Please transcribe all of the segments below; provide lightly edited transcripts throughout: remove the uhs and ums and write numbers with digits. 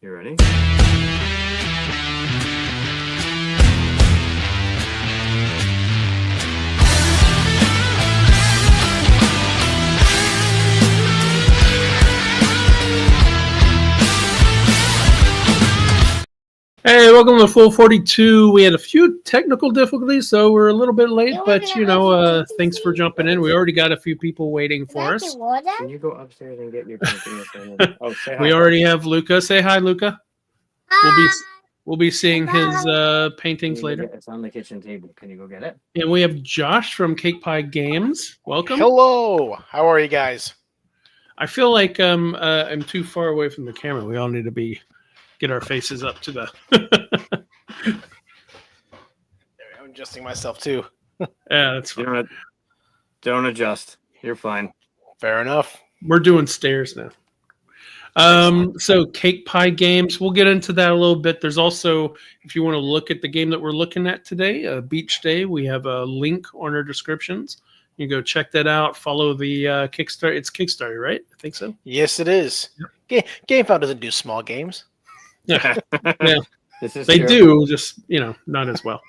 You ready? Hey, welcome to Full 42. We had a few technical difficulties, so we're a little bit late, but thanks for jumping in. We already got a few people waiting for us. Can you go upstairs and get your painting? Oh, say hi. We already have Luca. Say hi, Luca. We'll be seeing his paintings later. It's on the kitchen table. Can you go get it? And we have Josh from Cake Pie Games. Welcome. Hello. How are you guys? I feel like I'm too far away from the camera. We all need to get our faces up to the. I'm adjusting myself too. Yeah, that's fine. Don't adjust. You're fine. Fair enough. We're doing stairs now. So Cake Pie Games, we'll get into that a little bit. There's also, if you want to look at the game that we're looking at today, Beach Day, we have a link on our descriptions. You can go check that out. Follow the Kickstarter. It's Kickstarter, right? I think so. Yes, it is. Yep. GameFound doesn't do small games. Yeah, they true. Do, just not as well.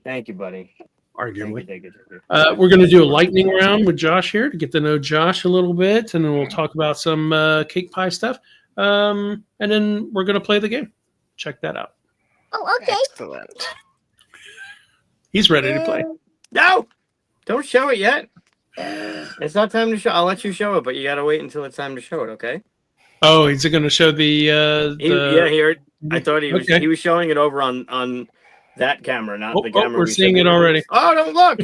Thank you, buddy. Arguably. Thank you. We're going to do a lightning round with Josh here to get to know Josh a little bit, and then we'll talk about some Cake Pie stuff. And then we're going to play the game. Check that out. Oh, okay. Excellent. He's ready to play. No! Don't show it yet. It's not time to show. I'll let you show it, but you got to wait until it's time to show it, okay? Oh, is it going to show the here. I thought he was okay. He was showing it over on that camera, not the camera. We're seeing it already. Oh, don't look.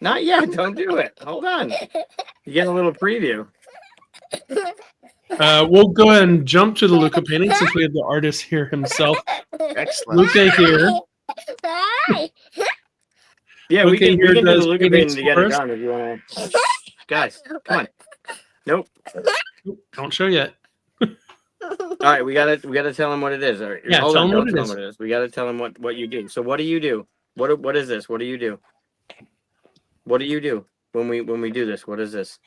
Not yet. Don't do it. Hold on. You get a little preview. We'll go ahead and jump to the Luca painting since we have the artist here himself. Excellent. Luca here. Yeah, Luca we can here do the does Luca paintings painting to get for it us. done if you want to. Guys, come on. Nope. Don't show yet. All right, we gotta tell him what it is. All right, Yeah, tell him what it is. We gotta tell him what you do. So what do you do? What is this? What do you do? What do you do when we do this? What is this?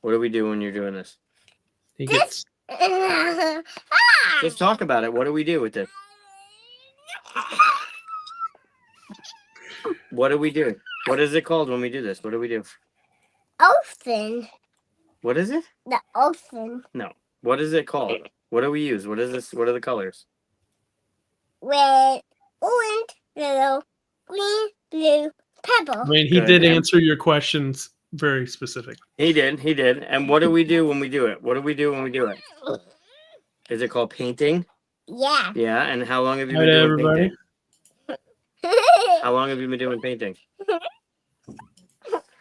What do we do when you're doing this? He gets. Just talk about it. What do we do with this? What do we do? What is it called when we do this? What do we do? Ocean. What is it? The ocean. No. What is it called? What do we use? What is this? What are the colors? Red, orange, yellow, green, blue, purple. I mean, he did answer your questions very specific. He did. And what do we do when we do it? What do we do when we do it? Is it called painting? Yeah. Yeah. And how long have you Hi been to doing everybody. painting? How long have you been doing painting?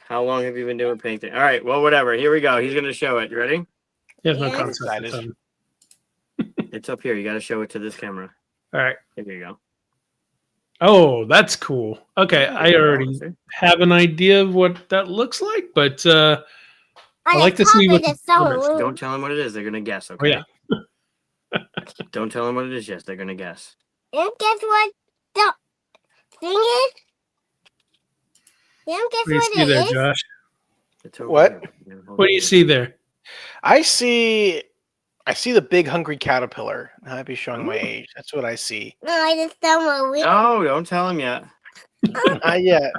How long have you been doing painting? All right. Well, whatever. Here we go. He's going to show it. You ready? He has no Yeah. concept. It's up here. You got to show it to this camera. All right. Here you go. Oh, that's cool. Okay, I already have an idea of what that looks like, but I like to see what. Don't tell them what it is. They're going to guess. Okay. Oh, yeah. Don't tell them what it is. Yes, they're going to guess. And guess what the thing is? And guess What do you what see it there, is? Josh? It's over What? here. What do you see there? I see the big hungry caterpillar. I might be showing my age. That's what I see. No, I just don't want to. No, don't tell him yet. Not yet.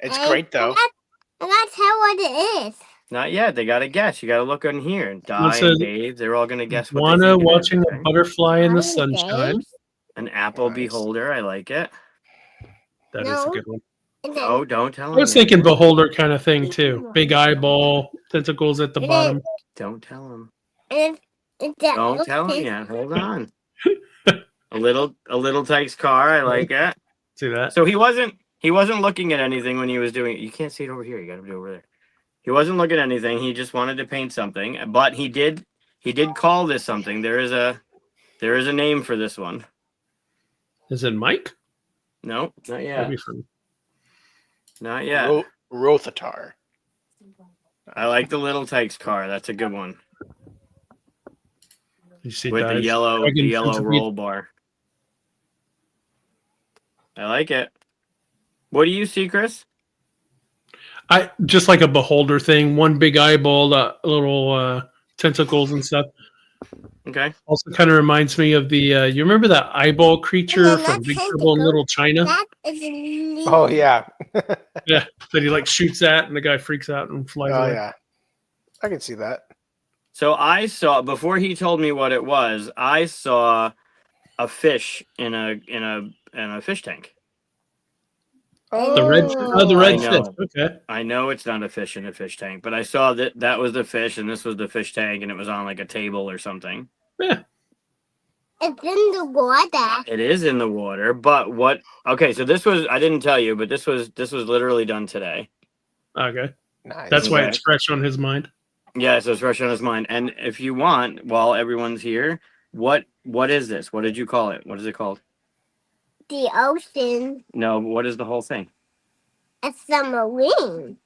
It's great though. And that's how what it is. Not yet. They got to guess. You got to look in here. Di says, and Dave, they're all going to guess what Juana they think it is, watching okay? a butterfly in the Hi, sunshine. Dave. An apple Nice. beholder. I like it. That is No. a good one. And then- Oh, don't tell I him. was yet. thinking beholder kind of thing too. Big eyeball, tentacles at the And bottom. Don't tell him. and that Don't tell him ocean- yet. Hold on. A little Tyke's car. I like it. See that? So he wasn't looking at anything when he was doing it. You can't see it over here. You got to be over there. He wasn't looking at anything. He just wanted to paint something. But he did call this something. There is a name for this one. Is it Mike? No, not That'd yet. be fun. Not yet. Rothatar. I like the little Tyke's car. That's a good one. You see With the Dive's yellow dragon centipede. roll bar. I like it. What do you see, Chris? I just like a beholder thing. One big eyeball, little tentacles and stuff. Okay. Also, kind of reminds me of the. You remember that eyeball creature then from that Big Trouble in tentacle, Little China? That is a leaf. Oh yeah. Yeah, that he like shoots at, and the guy freaks out and flies Oh away. yeah. I can see that. So I saw before he told me what it was. I saw a fish in a fish tank. The I red fish. know. Okay. I know it's not a fish in a fish tank, but I saw that was the fish and this was the fish tank and it was on like a table or something. Yeah. It's in the water. It is in the water, but what? Okay, so this was I didn't tell you, but this was literally done today. Okay. Nice. That's why Okay. it's fresh on his mind. Yeah, so it's fresh on his mind. And if you want, while everyone's here, what is this? What did you call it? What is it called? The ocean. No, what is the whole thing? A submarine.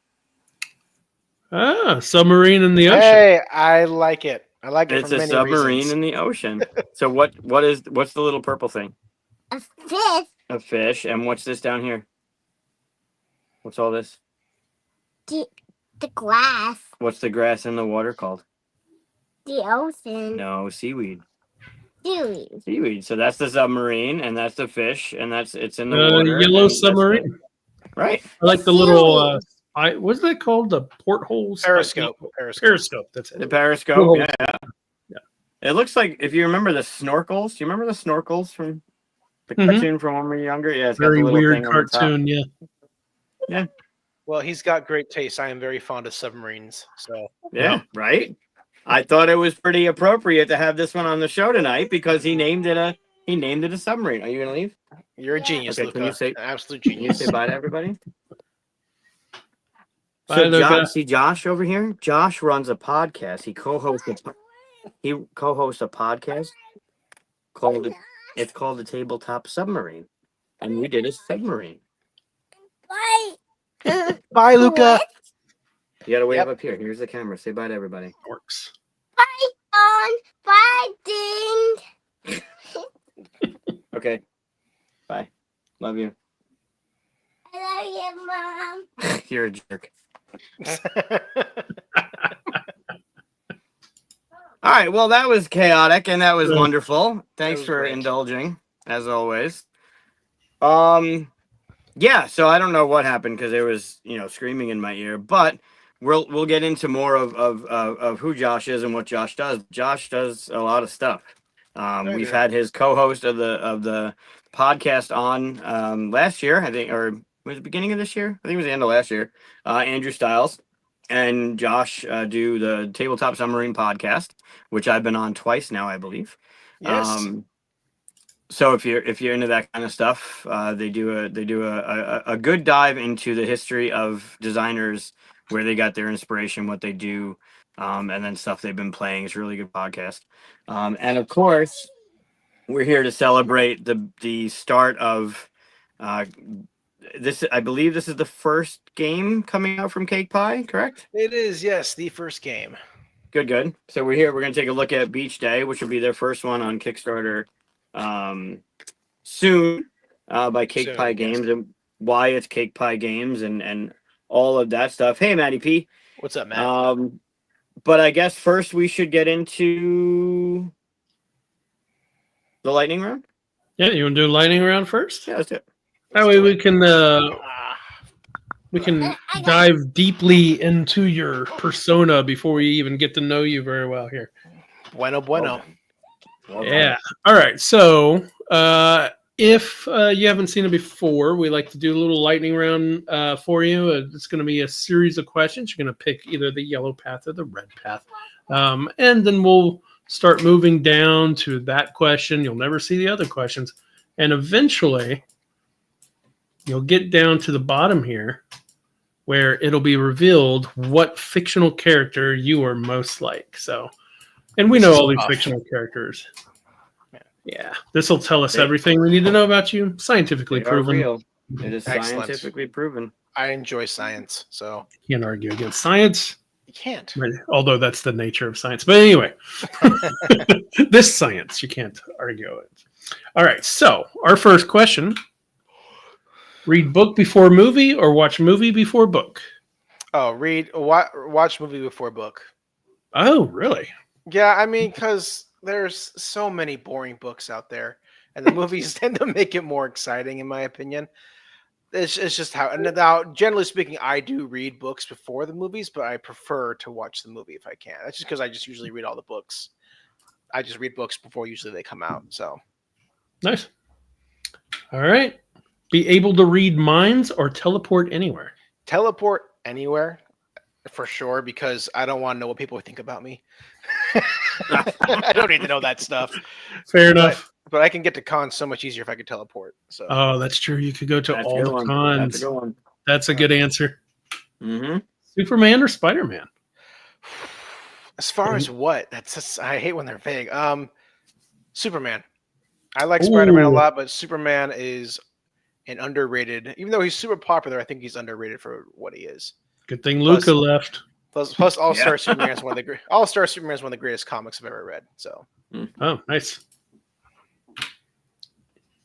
Ah, submarine in the ocean. Hey, I like it. I like it It's for a many submarine reasons. in the ocean. So what's the little purple thing? A fish. A fish. And what's this down here? What's all this? The glass. What's the grass in the water called? The ocean. No, seaweed. Seaweed. Seaweed. So that's the submarine, and that's the fish, and it's in the The water. yellow and that's submarine. it. Right. I like the little. What's that called? The porthole Periscope. Periscope. That's it. The periscope. Little- Yeah. It looks like if you remember the snorkels. Do you remember the snorkels from the Mhm. cartoon from when we were younger? Yeah, it's got Very the little weird thing on the top. cartoon. Yeah. Well, he's got great taste. I am very fond of submarines. So Yeah, right. I thought it was pretty appropriate to have this one on the show tonight because he named it a submarine. Are you gonna leave? you're a genius, Okay, can Luca. you say- An absolute Can you genius. say bye to everybody? Bye, So Luca. see Josh over here. Josh runs a podcast. He co-hosts a podcast called it's called the Tabletop Submarine, and we did a submarine. Bye. Bye, Luca. You gotta wave Yep. up here. Here's the camera. Say bye to everybody. Works. Bye, Don. Bye, Ding. Okay. Bye. Love you. I love you, Mom. You're a jerk. All right. Well, that was chaotic and that was Yeah. wonderful. Thanks was for great. indulging, as always. Yeah. So I don't know what happened because there was screaming in my ear, but we'll get into more of who Josh is and what Josh does. Josh does a lot of stuff. We've do. had his co-host of the podcast on last year, I think, or was it the beginning of this year? I think it was the end of last year. Andrew Stiles and Josh do the Tabletop Submarine podcast, which I've been on twice now, I believe. Yes. So if you're into that kind of stuff, they do a good dive into the history of designers, where they got their inspiration, what they do, and then stuff they've been playing. It's a really good podcast. And of course, we're here to celebrate the start of this. I believe this is the first game coming out from Cake Pie, correct? It is, yes, the first game. Good. So we're here. We're going to take a look at Beach Day, which will be their first one on Kickstarter soon by Cake Soon, Pie yes. Games, and why it's Cake Pie Games and all of that stuff. Hey, Matty P. What's up, Matt? But I guess first we should get into the lightning round. Yeah, you want to do lightning round first? Yeah, let's do it. That way we can I got- dive deeply into your persona before we even get to know you very well here. Bueno. Well done. Yeah. All right. So if you haven't seen it before, we like to do a little lightning round for you. It's going to be a series of questions. You're going to pick either the yellow path or the red path. And then we'll start moving down to that question. You'll never see the other questions. And eventually, you'll get down to the bottom here where it'll be revealed what fictional character you are most like. So, and we This know is all these tough. fictional characters. Yeah. Yeah, this will tell us They- everything we need to know about you. Scientifically They are proven. real. It is Excellent. scientifically proven. I enjoy science, so Can't argue against science, you can't. although that's the nature of science. But anyway, this science you can't argue it. All right, so our first question: read book before movie or watch movie before book? Oh, watch movie before book. Oh, really? Yeah, I mean, because there's so many boring books out there, and the movies tend to make it more exciting, in my opinion. It's just how. And now, generally speaking, I do read books before the movies, but I prefer to watch the movie if I can. That's just because I just usually read all the books. I just read books before usually they come out. So Nice. All right. Be able to read minds or teleport anywhere. teleport anywhere for sure, because I don't want to know what people think about me. I don't need to know that stuff. Fair enough. But I can get to cons so much easier if I could teleport. So Oh, that's true. You could go to That's a all good the one. cons. That's a good one. That's a good answer. Mm-hmm. Superman or Spider Man? as far as what, that's just, I hate when they're vague. Superman. I like Spider-Man a Ooh. lot, but Superman is an underrated. Even though he's super popular, I think he's underrated for what he is. Good thing Plus- Luca left. Plus All-Star Yeah. Superman is one of the All-Star Superman is one of the greatest comics I've ever read. So Oh, nice.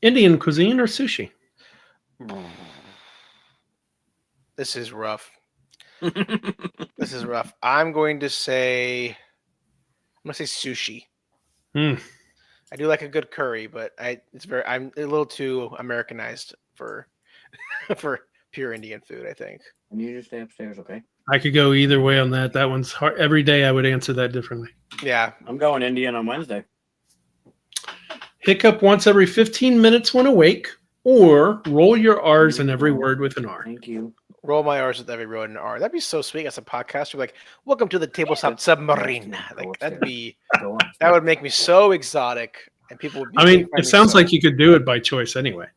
Indian cuisine or sushi? this is rough. This is rough. I'm going to say sushi. Hmm. I do like a good curry, but I'm a little too Americanized for for pure Indian food, I think. And you just stay upstairs, okay? I could go either way on that. That one's hard. Every day I would answer that differently. Yeah. I'm going Indian on Wednesday. Hiccup once every 15 minutes when awake, or roll your R's in every word with an R. Thank you. Roll my R's with every road in R. That'd be so sweet as a podcaster. Like, welcome to the tabletop submarine. Like that'd be that would make me so exotic, and people would. I mean, find it me sounds so- like you could do it by choice anyway.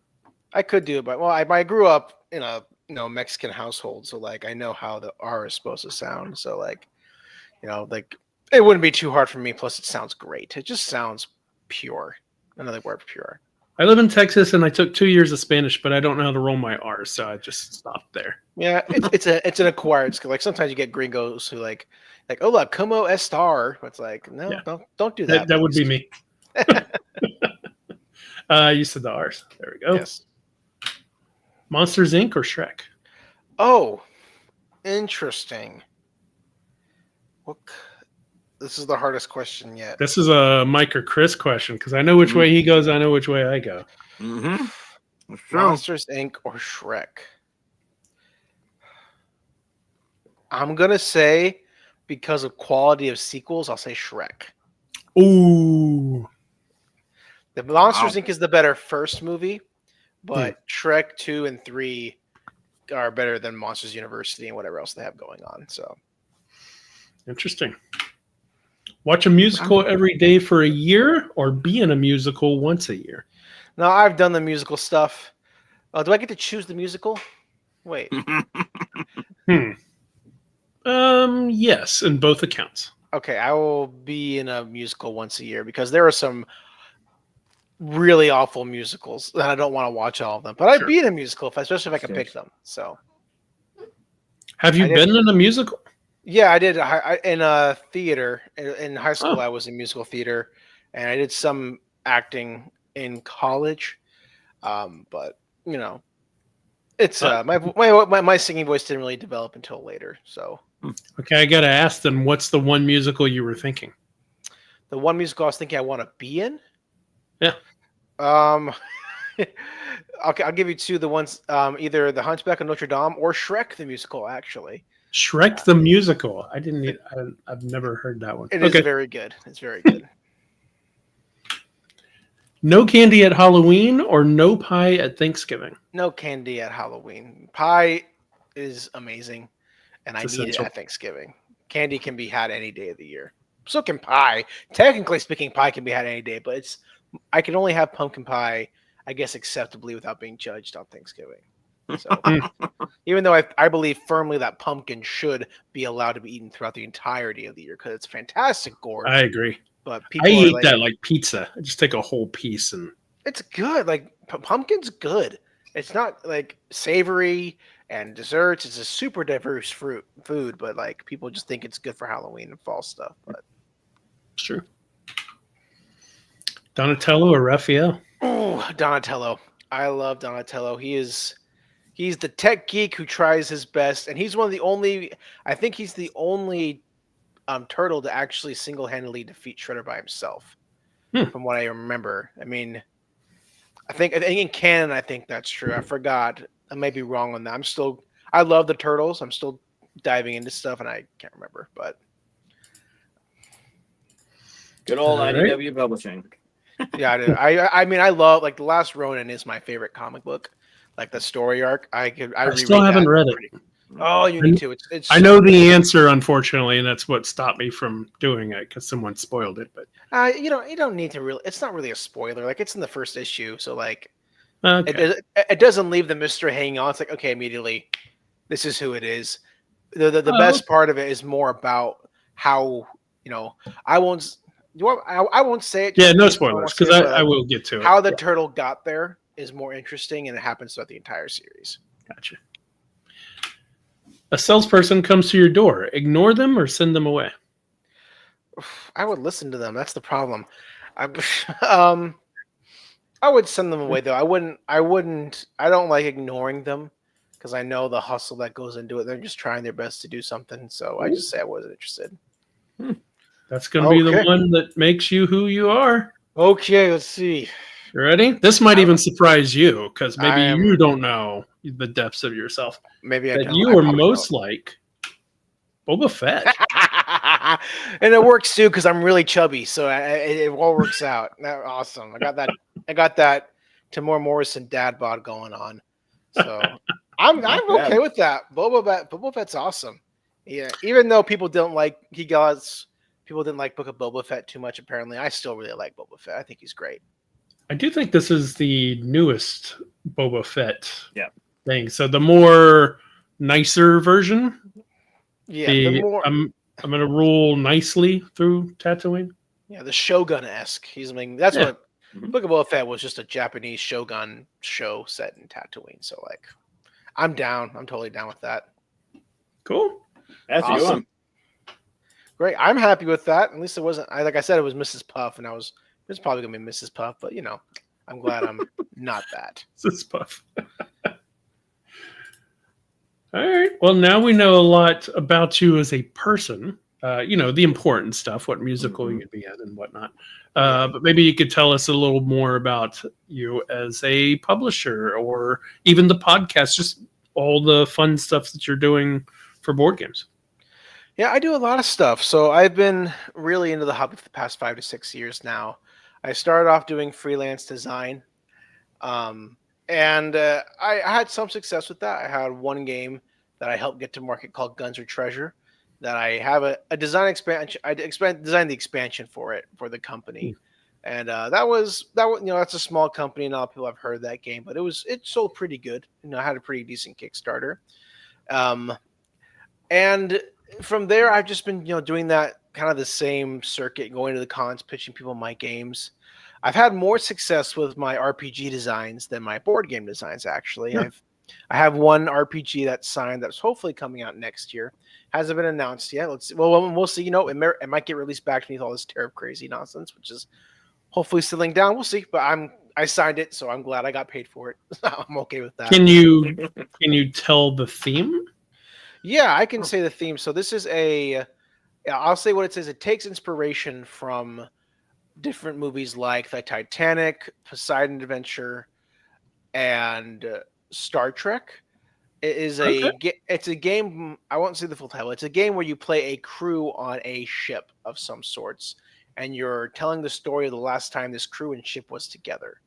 I could do it, but well, I grew up in a Mexican household, so like I know how the R is supposed to sound. So like, like it wouldn't be too hard for me. Plus, it sounds great. It just sounds pure. Another word for pure. I live in Texas and I took 2 years of Spanish, but I don't know how to roll my R's, so I just stopped there. Yeah, it's an acquired skill. Like sometimes you get gringos who like hola como estar. It's like no, Yeah. don't do that. That would be please. me. You said the R's. There we go. Yes. Monsters Inc. or Shrek? Oh, interesting. This is the hardest question yet. This is a Mike or Chris question because I know which way he goes. I know which way I go. Mm-hmm. That's true. Monsters Inc. or Shrek? I'm gonna say because of quality of sequels, I'll say Shrek. Ooh. The Monsters Inc. is the better first movie, but Shrek 2 and 3 are better than Monsters University and whatever else they have going on. So Interesting. Watch a musical every day for a year or be in a musical once a year? now I've done the musical stuff. Do I get to choose the musical? Wait. Yes, in both accounts. Okay, I will be in a musical once a year because there are some really awful musicals and I don't want to watch all of them. But I'd Sure. be in a musical, especially if I could pick them. So Have you I been in a musical? yeah, I did. In a theater in high school. I was in musical theater, and I did some acting in college. But it's my singing voice didn't really develop until later. So Okay, I got to ask then, what's the one musical you were thinking? the one musical I was thinking I want to be in. Yeah. Okay, I'll give you two. The ones either The Hunchback of Notre Dame or Shrek the musical. Actually, Shrek the musical. I've never heard that one. it is very good. It's very good. No candy at Halloween or no pie at Thanksgiving? No candy at Halloween. Pie is amazing, and I It's need it essential. at Thanksgiving. Candy can be had any day of the year. So can pie. Technically speaking, pie can be had any day, but I can only have pumpkin pie, I guess, acceptably without being judged on Thanksgiving. So even though I believe firmly that pumpkin should be allowed to be eaten throughout the entirety of the year because it's fantastic gourd. I agree. But I people are eat like, that like pizza. I just take a whole piece and it's good. Like pumpkin's good. It's not like savory and desserts. It's a super diverse food, but like people just think it's good for Halloween and fall stuff. But it's true. Donatello or Raphael? oh, Donatello. I love Donatello. He's the tech geek who tries his best, and he's one of the only. I think he's the only Turtle to actually single-handedly defeat Shredder by himself. From what I remember, I mean, I think in canon, I think that's true. I forgot. I may be wrong on that. I love the Turtles. I'm still diving into stuff, and I can't remember. But Good old All right. IDW Publishing. yeah, I do. I mean, I love like The Last Ronin is my favorite comic book. Like the story arc, I I still haven't read it. Oh, you need to. It's I know the answer, unfortunately, and that's what stopped me from doing it because someone spoiled it. But you don't need to really. It's not really a spoiler. Like it's in the first issue, so like okay. it doesn't leave the mystery hanging on. It's like okay, immediately, this is who it is. The Oh, best part of it is more about how I won't. I won't say it. Yeah, just no in case someone spoilers wants to because say it, but, I will get to it. how the turtle got there is more interesting, and it happens throughout the entire series. Gotcha. A salesperson comes to your door. Ignore them or send them away. I would listen to them. That's the problem. I, I would send them away though. I wouldn't. I don't like ignoring them because I know the hustle that goes into it. They're just trying their best to do something. So I just say I wasn't interested. That's going to be the Okay. one that makes you who you are. Okay, let's see. You ready? This might even surprise you because maybe I am- you don't know the depths of yourself. Maybe I That don't. you I are probably most like Boba Fett. don't. And it works too because I'm really chubby, so it all works out. Awesome. I got that Tamora Morrison dad bod going on. So I'm Not okay bad. with that. Boba Fett's awesome. Yeah, even though people didn't like Book of Boba Fett too much. Apparently, I still really like Boba Fett. I think he's great. I do think this is the newest Boba Fett Yeah. thing. So the more nicer version. Yeah, the more I'm going to rule nicely through Tatooine. the Shogun-esque. That's Yeah. what Book of Boba Fett was, just a Japanese Shogun show set in Tatooine. So like, I'm down. I'm totally down with that. Cool. That's a good Awesome. one. Great. I'm happy with that. At least it wasn't. Like I said, it was Mrs. Puff, and it's probably gonna be Mrs. Puff, but I'm glad I'm not that. This is Puff. All right. Well, now we know a lot about you as a person. The important stuff, what musical you'd be in and whatnot. But maybe you could tell us a little more about you as a publisher or even the podcast, just all the fun stuff that you're doing for board games. Yeah, I do a lot of stuff. So I've been really into the hobby for the past 5 to 6 years now. I started off doing freelance design, and I had some success with that. I had one game that I helped get to market called Guns or Treasure. That I have a design expansion. I designed the expansion for it for the company, and that's a small company. And a lot of people have heard that game, but it sold pretty good. I had a pretty decent Kickstarter, and from there I've just been doing that kind of the same circuit, going to the cons, pitching people my games. I've had more success with my RPG designs than my board game designs. Actually, I have one RPG that's signed that's hopefully coming out next year. Hasn't been announced yet. Let's see. Well, we'll see. It might get released back to me with all this tariff crazy nonsense, which is hopefully settling down. We'll see. But I signed it, so I'm glad I got paid for it. I'm okay with that. Can you tell the theme? Yeah, I can say the theme. So this is I'll say what it says. It takes inspiration from different movies like the Titanic, Poseidon Adventure, and Star Trek. It is it's a game. I won't say the full title. It's a game where you play a crew on a ship of some sorts, and you're telling the story of the last time this crew and ship was together.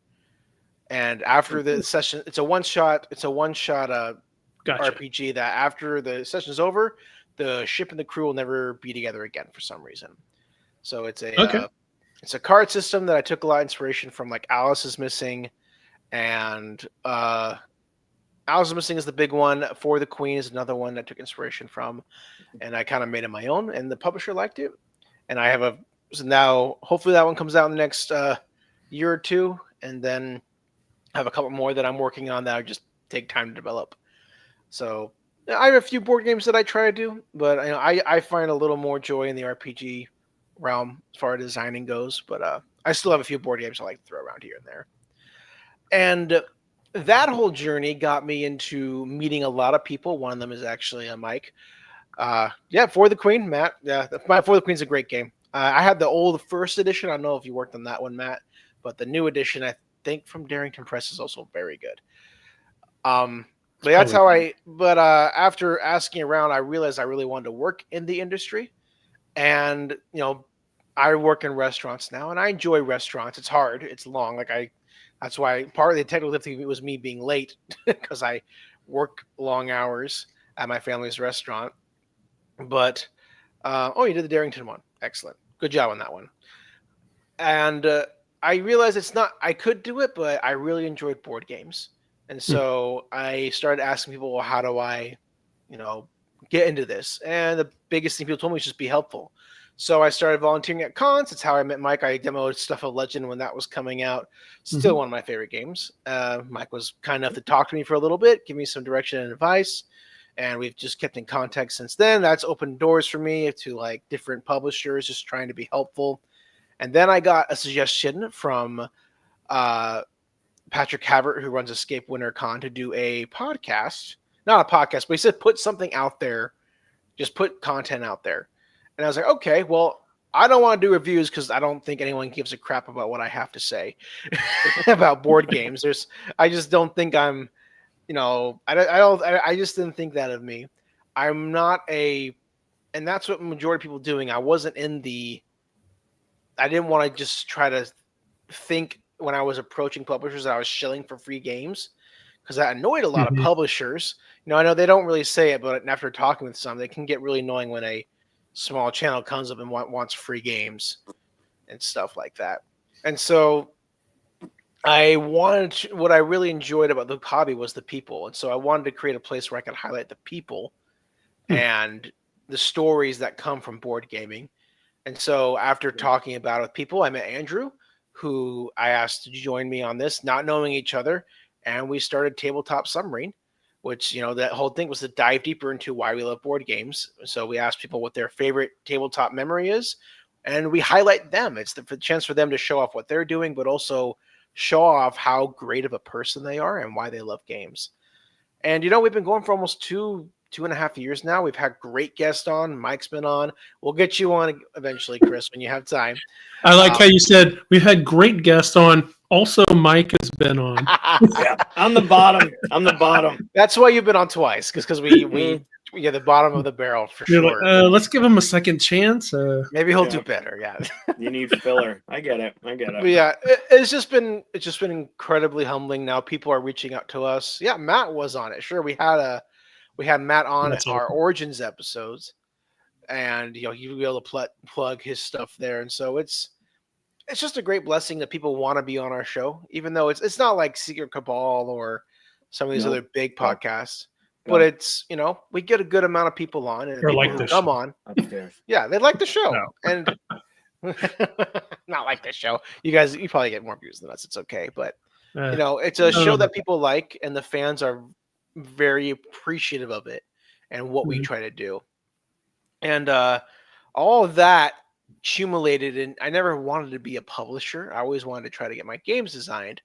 And after the session, it's a one shot. Gotcha. RPG that after the session is over, the ship and the crew will never be together again for some reason. So it's a card system that I took a lot of inspiration from, like Alice is Missing, and Alice is Missing is the big one. For the Queen is another one that I took inspiration from, and I kind of made it my own. And the publisher liked it, and I have so now hopefully that one comes out in the next year or two, and then I have a couple more that I'm working on that I just take time to develop. So I have a few board games that I try to do, but I find a little more joy in the RPG realm as far as designing goes. But I still have a few board games I like to throw around here and there. And that whole journey got me into meeting a lot of people. One of them is actually Mike. Yeah, For the Queen, Matt. Yeah, For the Queen's a great game. I had the old first edition. I don't know if you worked on that one, Matt, but the new edition, I think from Darrington Press, is also very good. But that's how I. But after asking around, I realized I really wanted to work in the industry, and I work in restaurants now, and I enjoy restaurants. It's hard. It's long. That's why part of the technical difficulty was me being late because I work long hours at my family's restaurant. But oh, you did the Darrington one. Excellent. Good job on that one. And I realized it's not. I could do it, but I really enjoyed board games, and so I started asking people, well, how do I, get into this? And the biggest thing people told me was just be helpful. So I started volunteering at cons. That's how I met Mike. I demoed Stuff of Legend when that was coming out. Still one of my favorite games. Mike was kind enough to talk to me for a little bit, give me some direction and advice. And we've just kept in contact since then. That's opened doors for me to like different publishers, just trying to be helpful. And then I got a suggestion from Patrick Havert, who runs Escape Winter Con, to do a podcast. Not a podcast, but he said put something out there. Just put content out there. And I was like, okay, well, I don't want to do reviews because I don't think anyone gives a crap about what I have to say about board games. I just don't think I'm, I just didn't think that of me. I'm not and that's what majority of people doing. I didn't want to just try to think when I was approaching publishers that I was shilling for free games, because that annoyed a lot of publishers. I know they don't really say it, but after talking with some, they can get really annoying when a small channel comes up and wants free games and stuff like that. And so what I really enjoyed about the hobby was the people. And so I wanted to create a place where I could highlight the people and the stories that come from board gaming. And so after talking about it with people, I met Andrew, who I asked to join me on this, not knowing each other. And we started Tabletop Submarine, which, that whole thing was to dive deeper into why we love board games. So we asked people what their favorite tabletop memory is, and we highlight them. It's the chance for them to show off what they're doing, but also show off how great of a person they are and why they love games. And, we've been going for almost 2.5 years now. We've had great guests on. Mike's been on. We'll get you on eventually, Chris, when you have time. I like how you said we've had great guests on. Also, Mike has been on. Yeah, I'm the bottom. That's why you've been on twice, because we the bottom of the barrel for You're sure. like, let's give him a second chance. Maybe he'll do better. Yeah, you need filler. I get it. But yeah, it's just been incredibly humbling. Now people are reaching out to us. Yeah, Matt was on it. Sure, we had Matt on That's our awesome. Origins episodes, and you'll be able to plug his stuff there. And so it's just a great blessing that people want to be on our show, even though it's not like Secret Cabal or some of these other big podcasts. But it's, we get a good amount of people on, and people who come on upstairs. Yeah, they like the show. No. And not like this show. You probably get more views than us. It's okay. But it's a show that people like, and the fans are very appreciative of it and what we try to do. And all of that accumulated, and I never wanted to be a publisher. I always wanted to try to get my games designed.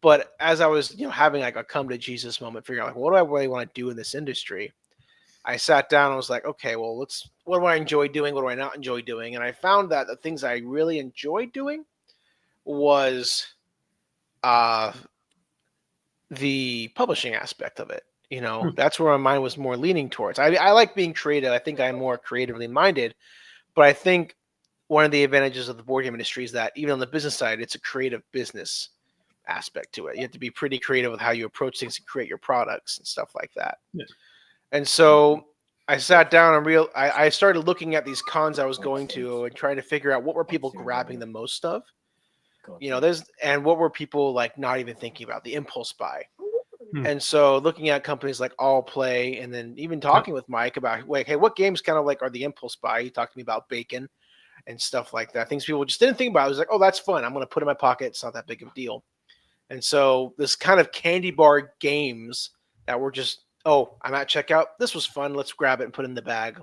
But as I was, having like a come to Jesus moment, figuring out like, what do I really want to do in this industry? I sat down and was like, okay, well, what do I enjoy doing? What do I not enjoy doing? And I found that the things I really enjoyed doing was the publishing aspect of it. That's where my mind was more leaning towards. I like being creative. I think I'm more creatively minded, but I think one of the advantages of the board game industry is that even on the business side, it's a creative business aspect to it. You have to be pretty creative with how you approach things and create your products and stuff like that. Yeah. And so I sat down and I started looking at these cons I was going to and trying to figure out what were people grabbing the most of. And what were people like not even thinking about, the impulse buy. And so looking at companies like All Play, and then even talking with Mike about, like, hey, what games kind of like are the impulse buy? He talked to me about Bacon and stuff like that. Things people just didn't think about. I was like, oh, that's fun. I'm going to put it in my pocket. It's not that big of a deal. And so this kind of candy bar games that were just, oh, I'm at checkout. This was fun. Let's grab it and put it in the bag,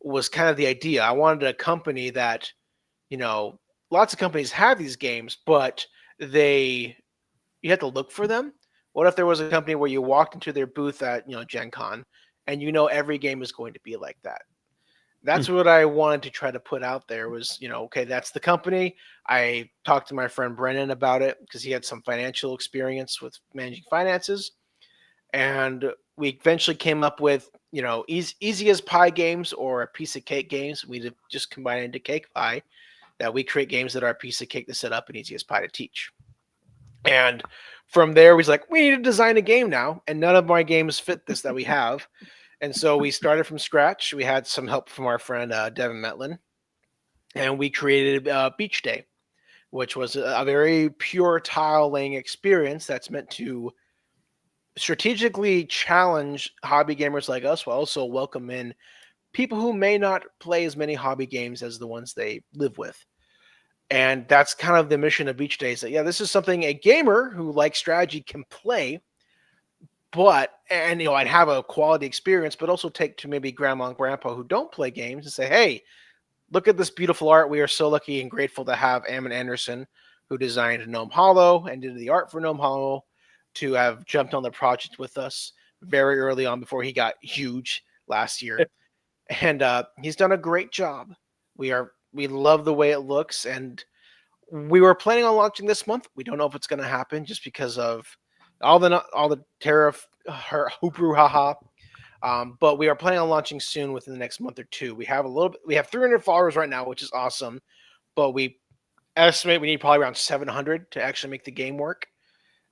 was kind of the idea. I wanted a company that, lots of companies have these games, but you have to look for them. What if there was a company where you walked into their booth at, Gen Con and every game is going to be like that. That's what I wanted to try to put out there was, okay, that's the company. I talked to my friend Brennan about it because he had some financial experience with managing finances. And we eventually came up with, easy as pie games or a piece of cake games. We just combine into cake pie, that we create games that are a piece of cake to set up and easy as pie to teach. And from there, we was like, we need to design a game now. And none of my games fit this that we have. And so we started from scratch. We had some help from our friend Devin Metlin. And we created Beach Day, which was a very pure tile laying experience that's meant to strategically challenge hobby gamers like us, while also welcome in people who may not play as many hobby games as the ones they live with. And that's kind of the mission of Beach Day, is that, this is something a gamer who likes strategy can play, and I'd have a quality experience, but also take to maybe grandma and grandpa who don't play games and say, hey, look at this beautiful art. We are so lucky and grateful to have Ammon Anderson, who designed Gnome Hollow and did the art for Gnome Hollow, to have jumped on the project with us very early on before he got huge last year. And he's done a great job. We love the way it looks, and we were planning on launching this month. We don't know if it's going to happen just because of all the tariff hoopru haha. But we are planning on launching soon within the next month or two. We have we have 300 followers right now, which is awesome, but we estimate we need probably around 700 to actually make the game work.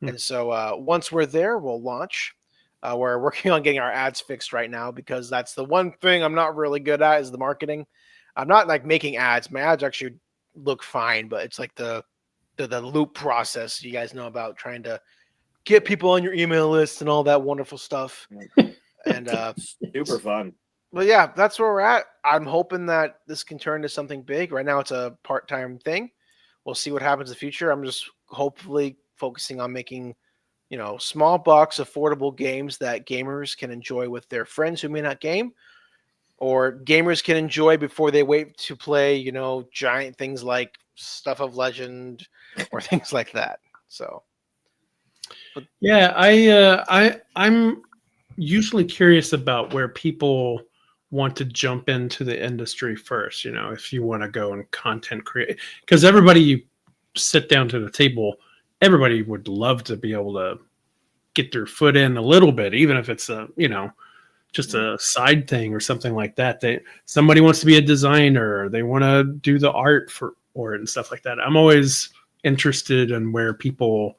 And so once we're there, we'll launch. We're working on getting our ads fixed right now, because that's the one thing I'm not really good at, is the marketing. I'm not like making ads. My ads actually look fine, but it's like the loop process you guys know about, trying to get people on your email list and all that wonderful stuff. And super fun. But yeah, that's where we're at. I'm hoping that this can turn into something big. Right now it's a part-time thing. We'll see what happens in the future. I'm just hopefully focusing on making, small box affordable games that gamers can enjoy with their friends who may not game, or gamers can enjoy before they wait to play, giant things like Stuff of Legend or things like that. So Yeah, I'm usually curious about where people want to jump into the industry first. If you want to go and content create, because everybody you sit down to the table, everybody would love to be able to get their foot in a little bit, even if it's just a side thing or something like that. Somebody wants to be a designer, or they want to do the art for it and stuff like that. I'm always interested in where people,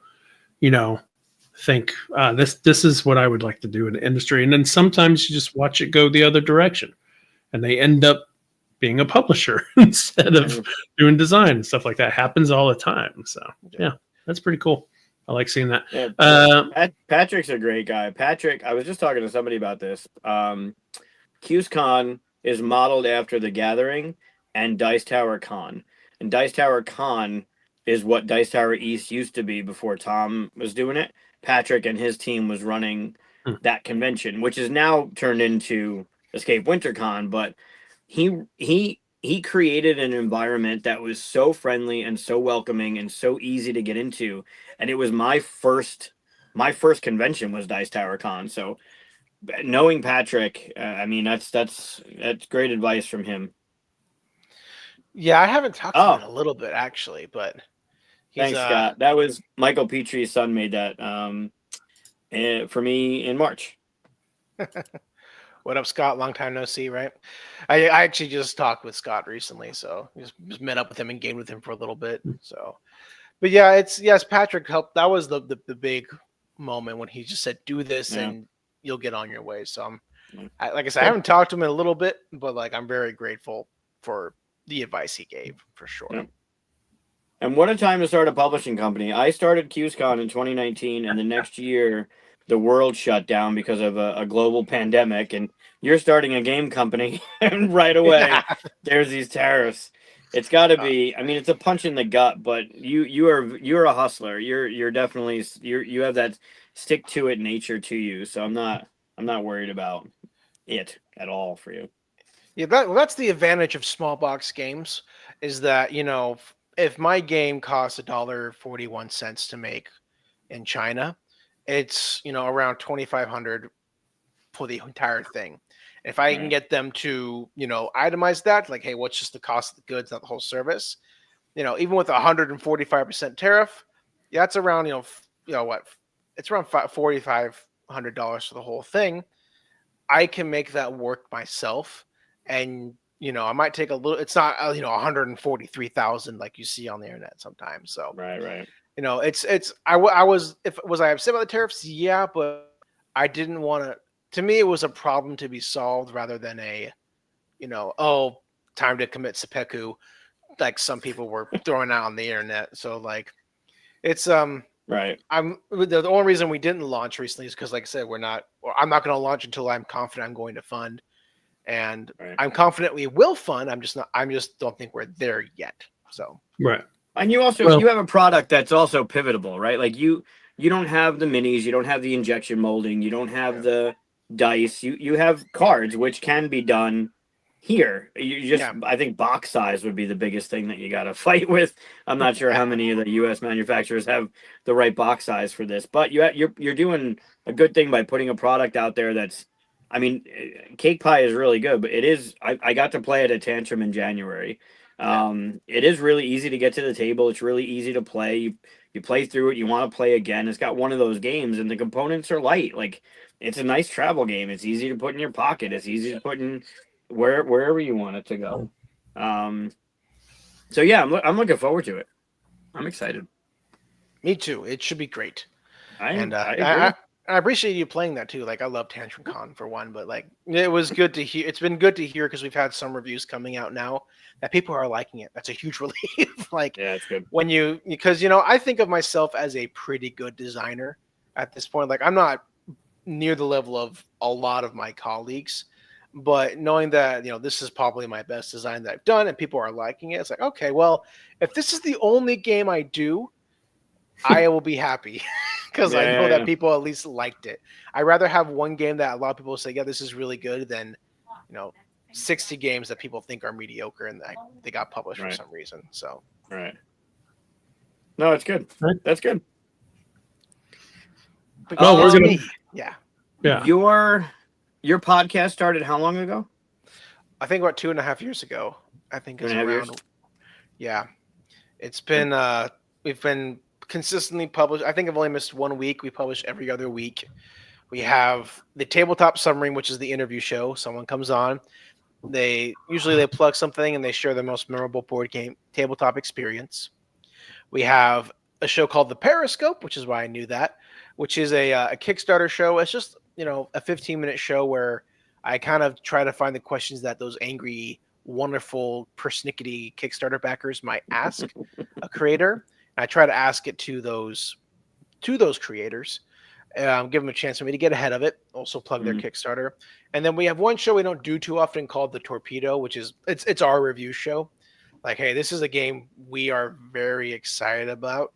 think this is what I would like to do in the industry, and then sometimes you just watch it go the other direction, and they end up being a publisher instead of doing design and stuff like that. Happens all the time. So yeah, that's pretty cool. I like seeing that. Yeah, Patrick's a great guy. Patrick, I was just talking to somebody about this. QsCon is modeled after The Gathering and Dice Tower Con. And Dice Tower Con is what Dice Tower East used to be before Tom was doing it. Patrick and his team was running that convention, which is now turned into Escape WinterCon. But he created an environment that was so friendly and so welcoming and so easy to get into. And it was my first convention was Dice Tower Con. So knowing Patrick, I mean, that's great advice from him. Yeah, I haven't talked to him in a little bit actually, but thanks, Scott. That was Michael Petrie's son made that for me in March. What up, Scott? Long time no see, right? I actually just talked with Scott recently, so just met up with him and gamed with him for a little bit. So, but yeah, Patrick helped. That was the big moment when he just said, "Do this and you'll get on your way." So like I said, I haven't talked to him in a little bit, but like I'm very grateful for the advice he gave, for sure. Yeah. And what a time to start a publishing company. I started QsCon in 2019, and the next year the world shut down because of a global pandemic, and you're starting a game company and right away there's these tariffs. It's got to be, I mean, it's a punch in the gut, but you're a hustler. You're definitely you have that stick to it nature to you. So I'm not worried about it at all for you. Yeah, that's the advantage of small box games, is that, if my game costs $1.41 to make in China, it's, around 2,500 for the entire thing. If I can Right. get them to, itemize that, like, hey, what's just the cost of the goods, not the whole service? Even with 145% tariff, yeah, it's around, what? It's around $4,500 for the whole thing. I can make that work myself, and I might take a little. It's not 143,000 like you see on the internet sometimes. So Right. it's I was I upset about the tariffs? Yeah, but I didn't want to. To me, it was a problem to be solved rather than a oh, time to commit seppuku like some people were throwing out on the internet. So like it's Right. the only reason we didn't launch recently is because, like I said, I'm not going to launch until I'm confident I'm going to fund, and Right. I'm confident we will fund. I just don't think we're there yet. So Right. And you also Well- you have a product that's also pivotable, right? Like you don't have the minis, you don't have the injection molding, you don't have the dice. You have cards, which can be done here. You just I think box size would be the biggest thing that you got to fight with. I'm not sure how many of the U.S. manufacturers have the right box size for this, but you're doing a good thing by putting a product out there that's. I mean, Cake Pie is really good, but it is. I got to play it at Tantrum in January. It is really easy to get to the table. It's really easy to play. You play through it. You want to play again. It's got one of those games, and the components are light. Like it's a nice travel game. It's easy to put in your pocket. It's easy to put in wherever you want it to go. So yeah, I'm looking forward to it. I'm excited. Me too. It should be great. I I appreciate you playing that too. Like I love Tantrum Con for one, but like it was good to hear. It's been good to hear because we've had some reviews coming out now that people are liking it. That's a huge relief. Like yeah, it's good. Because I think of myself as a pretty good designer at this point. Like I'm not near the level of a lot of my colleagues, but knowing that this is probably my best design that I've done and people are liking it, it's like, okay, well, if this is the only game I do, I will be happy because I know that people at least liked it. I'd rather have one game that a lot of people say, yeah, this is really good, than 60 games that people think are mediocre and that they got published for some reason. So right. No, it's good. That's good. Well, we're gonna yeah. Your podcast started how long ago? I think about 2.5 years ago. I think it's around. Years? Yeah, it's been. We've been consistently published. I think I've only missed 1 week. We publish every other week. We have the Tabletop Submarine, which is the interview show. Someone comes on. They plug something and they share their most memorable board game tabletop experience. We have a show called The Periscope, which is why I knew that, which is a Kickstarter show. It's just a 15-minute show where I kind of try to find the questions that those angry, wonderful, persnickety Kickstarter backers might ask a creator. And I try to ask it to those creators, give them a chance for me to get ahead of it. Also plug their Kickstarter. And then we have one show we don't do too often called The Torpedo, which is it's our review show. Like, hey, this is a game we are very excited about.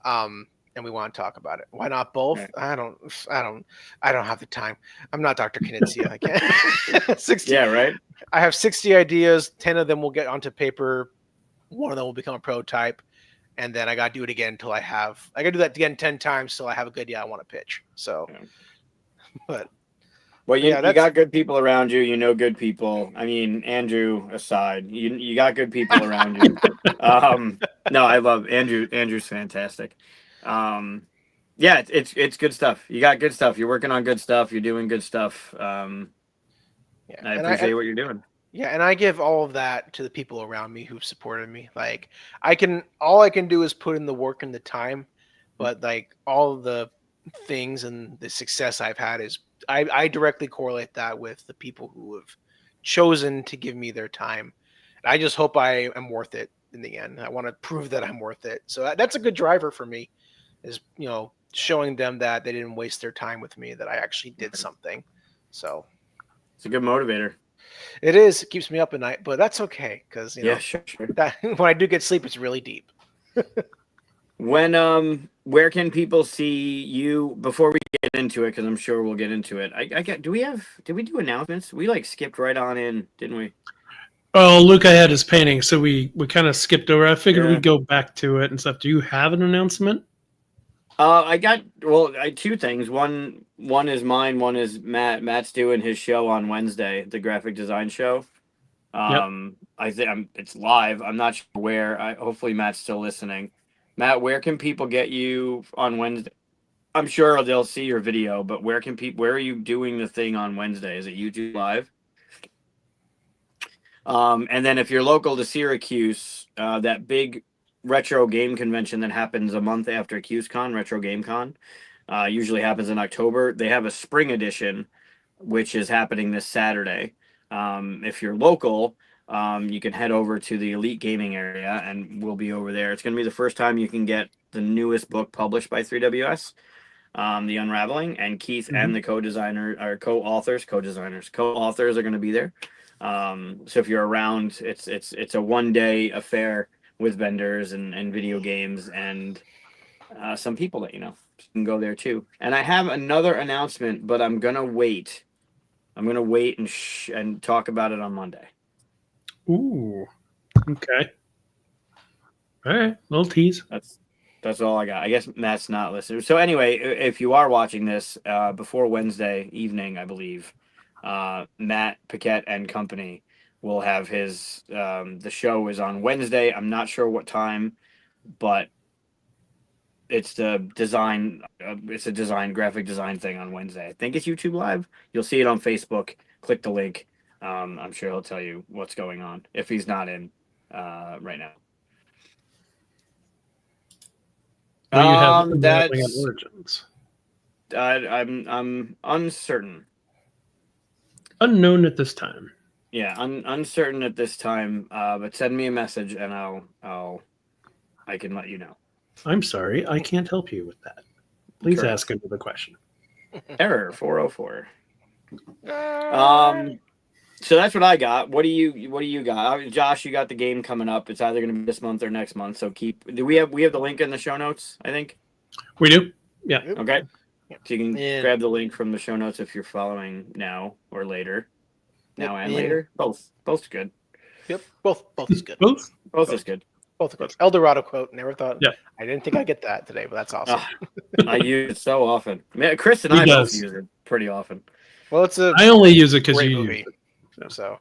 And we want to talk about it. Why not both? Right. I don't have the time. I'm not Dr. Knizia. I can't. 60, yeah, right. I have 60 ideas. 10 of them will get onto paper. One of them will become a prototype. And then I got to do it again until I got to do that again 10 times till I have a good idea I want to pitch. So, but. Well, you got good people around you. You know good people. I mean, Andrew aside, you got good people around you. No, I love Andrew. Andrew's fantastic. Yeah, it's good stuff. You got good stuff. You're working on good stuff. You're doing good stuff. I appreciate what you're doing. Yeah, and I give all of that to the people around me who've supported me. Like all I can do is put in the work and the time, but like all of the things and the success I've had is I directly correlate that with the people who have chosen to give me their time. And I just hope I am worth it in the end. I want to prove that I'm worth it. So that's a good driver for me, is showing them that they didn't waste their time with me, that I actually did something. So it's a good motivator. It is. It keeps me up at night, but that's okay because sure. That when I do get sleep, it's really deep. Where can people see you before we get into it? Because I'm sure we'll get into it. Did we do announcements? We skipped right on in, didn't we? Oh, Luca had his painting, so we kind of skipped over. I figured we'd go back to it and stuff. Do you have an announcement? I got two things. One is mine. One is Matt. Matt's doing his show on Wednesday, the graphic design show. Yep. I think it's live. I'm not sure where. Hopefully Matt's still listening. Matt, where can people get you on Wednesday? I'm sure they'll see your video, but where can people? Where are you doing the thing on Wednesday? Is it YouTube Live? And then if you're local to Syracuse, that big retro game convention that happens a month after CuseCon, Retro Game Con, usually happens in October. They have a spring edition, which is happening this Saturday. If you're local, you can head over to the Elite Gaming area, and we'll be over there. It's going to be the first time you can get the newest book published by 3WS, The Unraveling, and Keith and the co-authors are going to be there. So if you're around, it's a 1-day affair with vendors and video games and some people that you know. You can go there too. And I have another announcement, but I'm gonna wait. And talk about it on Monday. Ooh. Okay. All right. Little tease. That's all I got. I guess Matt's not listening. So anyway, if you are watching this before Wednesday evening, I believe, Matt Paquette and company will have his. The show is on Wednesday. I'm not sure what time, but it's the design. It's a graphic design thing on Wednesday. I think it's YouTube Live. You'll see it on Facebook. Click the link. I'm sure he'll tell you what's going on if he's not in right now. What do you have That's on Origins? I'm uncertain. Unknown at this time. Yeah, uncertain at this time. But send me a message and I can let you know. I'm sorry, I can't help you with that. Please Correct. ask another question. Error 404. So that's what I got. What do you got? Josh, you got the game coming up. It's either going to be this month or next month. So we have the link in the show notes, I think. We do? Yeah. Okay. So you can grab the link from the show notes if you're following now or later. Now and later. Both good. Yep. Both is good. Both Both is good. is good. Eldorado quote. Never thought. Yeah. I didn't think I'd get that today, but that's awesome. I use it so often. Man, Chris and I both use it pretty often. Well, I only use it because you movie. use it. So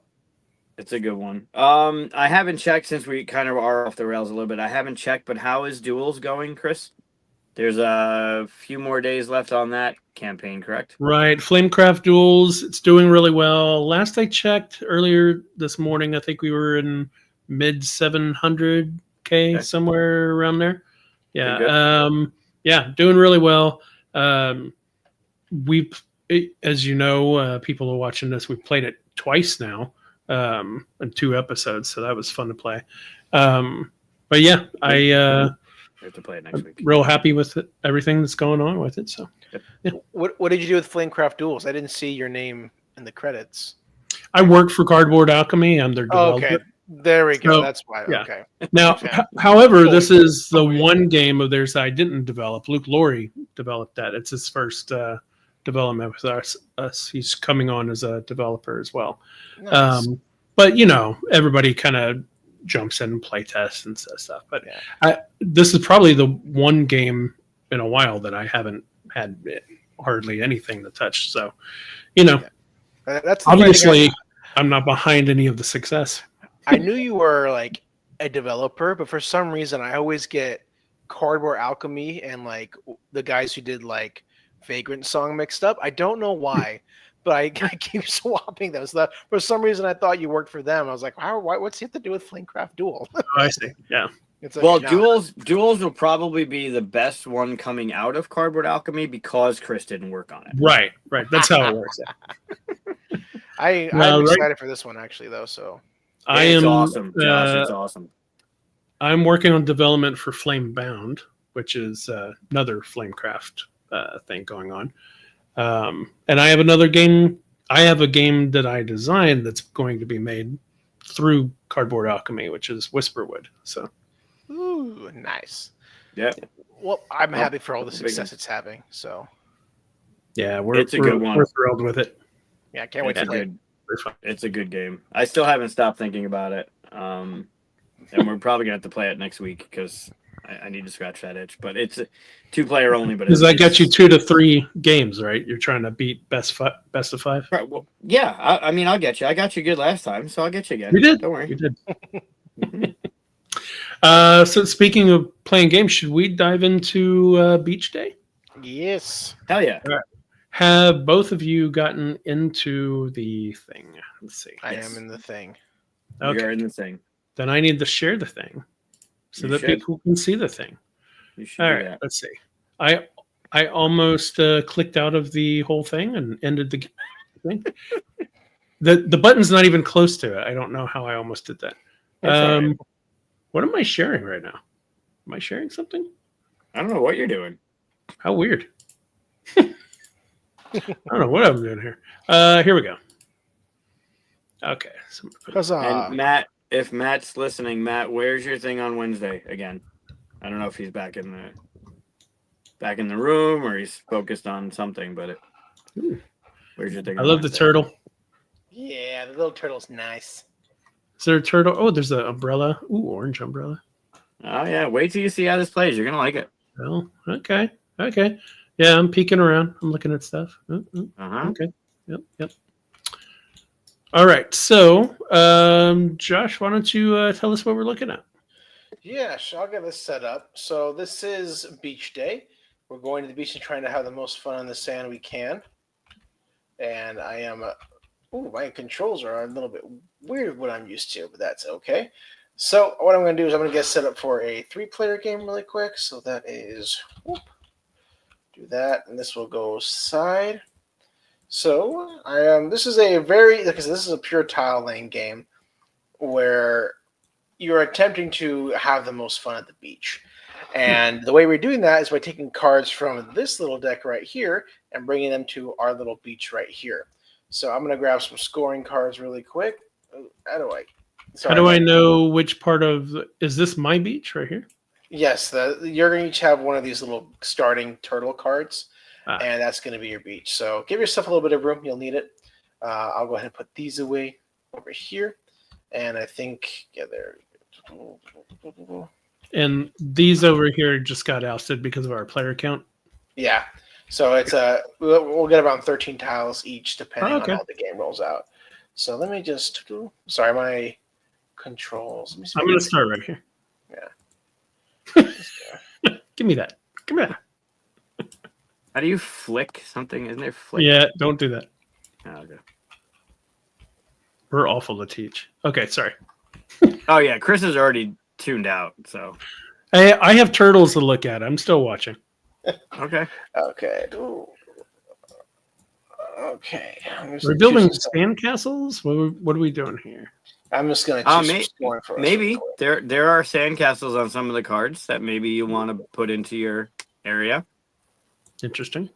it's a good one. I haven't checked since we kind of are off the rails a little bit. I haven't checked, but how is Duels going, Chris? There's a few more days left on that campaign, correct? Right. Flamecraft Duels, it's doing really well. Last I checked earlier this morning, I think we were in mid 700K, somewhere around there. Yeah. Yeah, doing really well. As you know, people are watching this, we've played it twice now, in 2 episodes, so that was fun to play. But yeah, We have to play it next week. Real happy with it, everything that's going on with it. So, yeah. What did you do with Flamecraft Duels? I didn't see your name in the credits. I work for Cardboard Alchemy. I'm their developer. Okay, there we go. So, That's why. yeah. Okay. Now, however, this is the one game of theirs I didn't develop. Luke Laurie developed that. It's his first development with us. He's coming on as a developer as well. Nice. But everybody kind of jumps in and play tests and stuff. But this is probably the one game in a while that I haven't had hardly anything to touch. So, that's obviously I'm not behind any of the success. I knew you were like a developer, but for some reason I always get Cardboard Alchemy and like the guys who did like Vagrant Song mixed up. I don't know why. But I keep swapping those. For some reason, I thought you worked for them. I was like, what's he have to do with Flamecraft Duel? I see. Yeah. Duels will probably be the best one coming out of Cardboard Alchemy because Chris didn't work on it. Right. That's how it works. I'm excited for this one actually, though. So it's awesome, Josh. It's awesome. I'm working on development for Flame Bound, which is another Flamecraft thing going on. And I have another game. I have a game that I designed that's going to be made through Cardboard Alchemy, which is Whisperwood. So, ooh, nice. Yeah. Well, I'm happy for all the success it's having. So, yeah, it's a good one. We're thrilled with it. Yeah, I can't wait to play it. It's a good game. I still haven't stopped thinking about it. And we're probably gonna have to play it next week because I need to scratch that itch, but it's a 2-player only. But Because that got you it's 2 to 3 games, right? You're trying to beat best of 5. right, well, yeah. I mean, I'll get you. I got you good last time, so I'll get you again. You did. Don't worry. You did. Mhm. So speaking of playing games, should we dive into Beach Day? Yes. Hell yeah. Have both of you gotten into the thing? Let's see. I Yes. am in the thing. We are Okay. in the thing. Then I need to share the thing so You that should. people can see the thing. You should All do right. that. Let's see. I almost clicked out of the whole thing and ended the thing. The button's not even close to it. I don't know how I almost did that. That's all right. What am I sharing right now? Am I sharing something? I don't know what you're doing. How weird. I don't know what I'm doing here. Here we go. Okay. So Huzzah. And Matt, if Matt's listening, Matt, where's your thing on Wednesday again? I don't know if he's back in the room or he's focused on something, but where's your thing? I on love the Wednesday? turtle. Yeah, the little turtle's nice. Is there a turtle? Oh, there's an umbrella. Ooh, orange umbrella. Oh yeah, wait till you see how this plays. You're gonna like it. Oh, okay. Okay. Yeah, I'm peeking around. I'm looking at stuff. Uh-huh. Okay. Yep. All right. So, Josh, why don't you tell us what we're looking at? Yeah, sure, I'll get this set up. So this is beach day. We're going to the beach and trying to have the most fun on the sand we can. And I am my controls are a little bit weird what I'm used to, but that's okay. So what I'm going to do is I'm going to get set up for a 3-player game really quick. So that is, do that, and this will go side. So this is a this is a pure tile laying game where you're attempting to have the most fun at the beach. And the way we're doing that is by taking cards from this little deck right here and bringing them to our little beach right here. So I'm going to grab some scoring cards really quick. How do I know which part of is this my beach right here? Yes, you're going to each have one of these little starting turtle cards, and that's going to be your beach. So give yourself a little bit of room. You'll need it. I'll go ahead and put these away over here. And I think, there. And these over here just got ousted because of our player count. Yeah. So it's we'll get around 13 tiles each, depending on how the game rolls out. So let me just my controls. I'm going to start right here. Yeah. Give me that. Give me that. How do you flick something? Isn't there flick? Yeah, don't do that. Oh, okay. We're awful to teach. Okay, sorry. Oh yeah, Chris is already tuned out. So I have turtles to look at. I'm still watching. okay. Okay. Okay. We're building sandcastles. What are we doing here? I'm just going to choose scoring for us. Maybe there are sandcastles on some of the cards that maybe you want to put into your area. Interesting.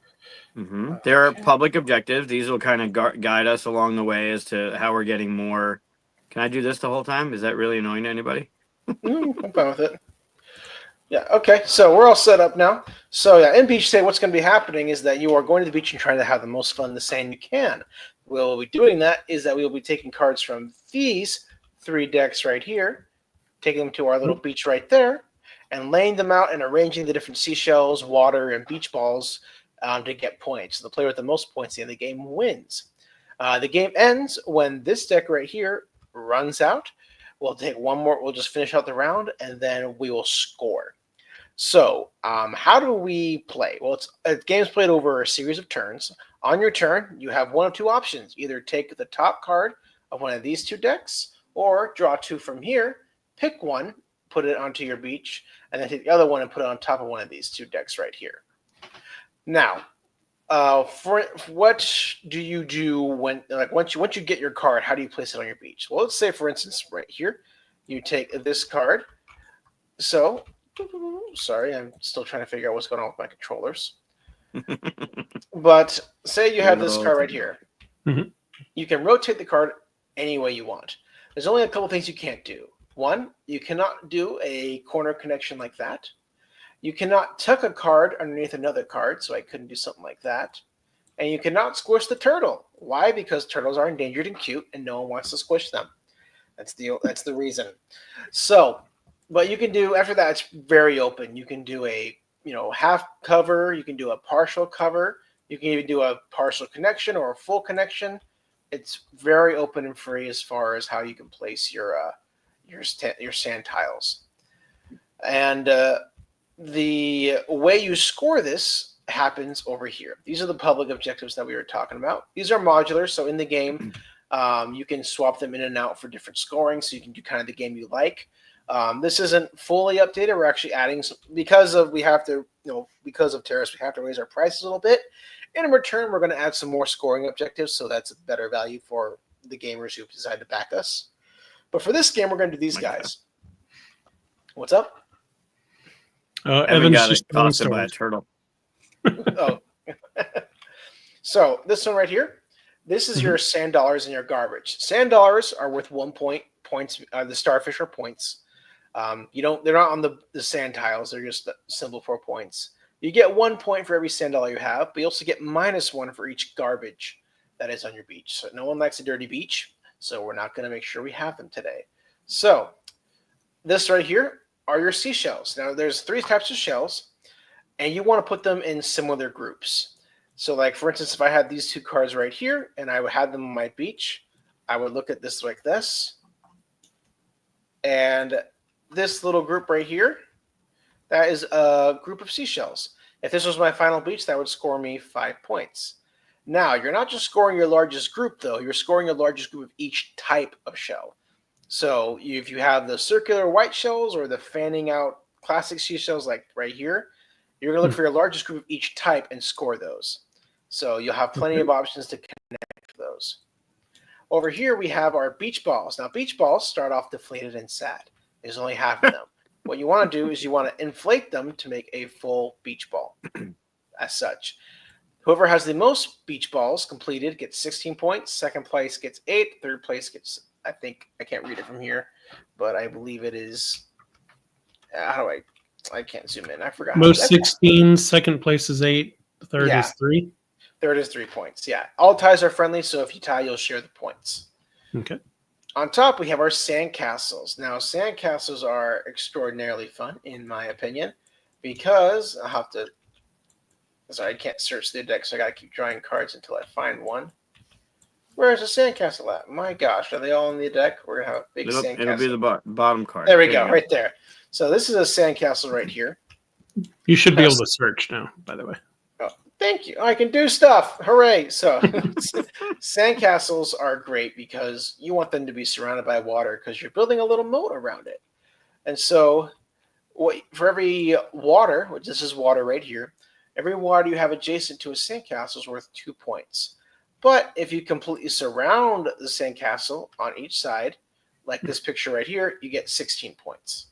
Mm-hmm. There are public objectives. These will kind of guide us along the way as to how we're getting more. Can I do this the whole time? Is that really annoying to anybody? I'm fine with it. Yeah, okay. So we're all set up now. So yeah, in Beach Day, what's going to be happening is that you are going to the beach and trying to have the most fun in the sand you can. We'll be doing that is that we will be taking cards from these 3 decks right here, taking them to our little beach right there, and laying them out and arranging the different seashells, water, and beach balls to get points. So the player with the most points at the end of the game wins. The game ends when this deck right here runs out. We'll take one more. We'll just finish out the round, and then we will score. So how do we play? Well, game's played over a series of turns. On your turn, you have one of 2 options. Either take the top card of one of these 2 decks, or draw 2 from here, pick one, put it onto your beach, and then take the other one and put it on top of one of these 2 decks right here. Now, for what do you do when, once you get your card, how do you place it on your beach? Well, let's say, for instance, right here, you take this card. So, sorry, I'm still trying to figure out what's going on with my controllers. But say you have this card right here. Mm-hmm. You can rotate the card any way you want. There's only a couple things you can't do. One, you cannot do a corner connection like that. You cannot tuck a card underneath another card, so I couldn't do something like that. And you cannot squish the turtle. Why? Because turtles are endangered and cute, and no one wants to squish them. That's the reason. So But you can do after that. It's very open. You can do a half cover. You can do a partial cover. You can even do a partial connection or a full connection. It's very open and free as far as how you can place your sand tiles. And the way you score this happens over here. These are the public objectives that we were talking about. These are modular, so in the game, you can swap them in and out for different scoring, so you can do kind of the game you like. This isn't fully updated. We're actually adding some, because of tariffs, we have to raise our prices a little bit. And in return, we're going to add some more scoring objectives, so that's a better value for the gamers who decide to back us. But for this game, we're going to do these guys. What's up? Evan Evan's got just accosted by a turtle. Oh. So this one right here, this is your sand dollars and your garbage. Sand dollars are worth 1 point. Points, the starfish are points. They're not on the sand tiles. They're just simple for points. You get 1 point for every sand dollar you have, but you also get -1 for each garbage that is on your beach. So no one likes a dirty beach, so we're not going to make sure we have them today. So this right here are your seashells. Now there's 3 types of shells, and you want to put them in similar groups. So like, for instance, if I had these 2 cards right here and I would have them on my beach, I would look at this like this. And this little group right here, that is a group of seashells. If this was my final beach, that would score me 5 points. Now, you're not just scoring your largest group, though. You're scoring your largest group of each type of shell. So if you have the circular white shells or the fanning out classic seashells like right here, you're going to look for your largest group of each type and score those. So you'll have plenty of options to connect those. Over here, we have our beach balls. Now, beach balls start off deflated and sad. There's only half of them. What you want to do is you want to inflate them to make a full beach ball as such. Whoever has the most beach balls completed gets 16 points. Second place gets 8. Third place gets, I can't read it from here, but I believe it is, I can't zoom in. I forgot. Most 16, second place is 8, third is 3. Third is 3 points. Yeah. All ties are friendly, so if you tie, you'll share the points. Okay. On top, we have our sand castles. Now, sand castles are extraordinarily fun, in my opinion, because I can't search the deck, so I got to keep drawing cards until I find one. Where's the sand castle at? My gosh, are they all in the deck? We're going to have a big sand castle. It'll be the bottom card. There we go, right there. So this is a sand castle right here. You should be able to search now, by the way. Thank you. I can do stuff. Hooray. So sandcastles are great because you want them to be surrounded by water because you're building a little moat around it. And so for every water, which this is water right here, every water you have adjacent to a sandcastle is worth 2 points. But if you completely surround the sandcastle on each side, like this picture right here, you get 16 points.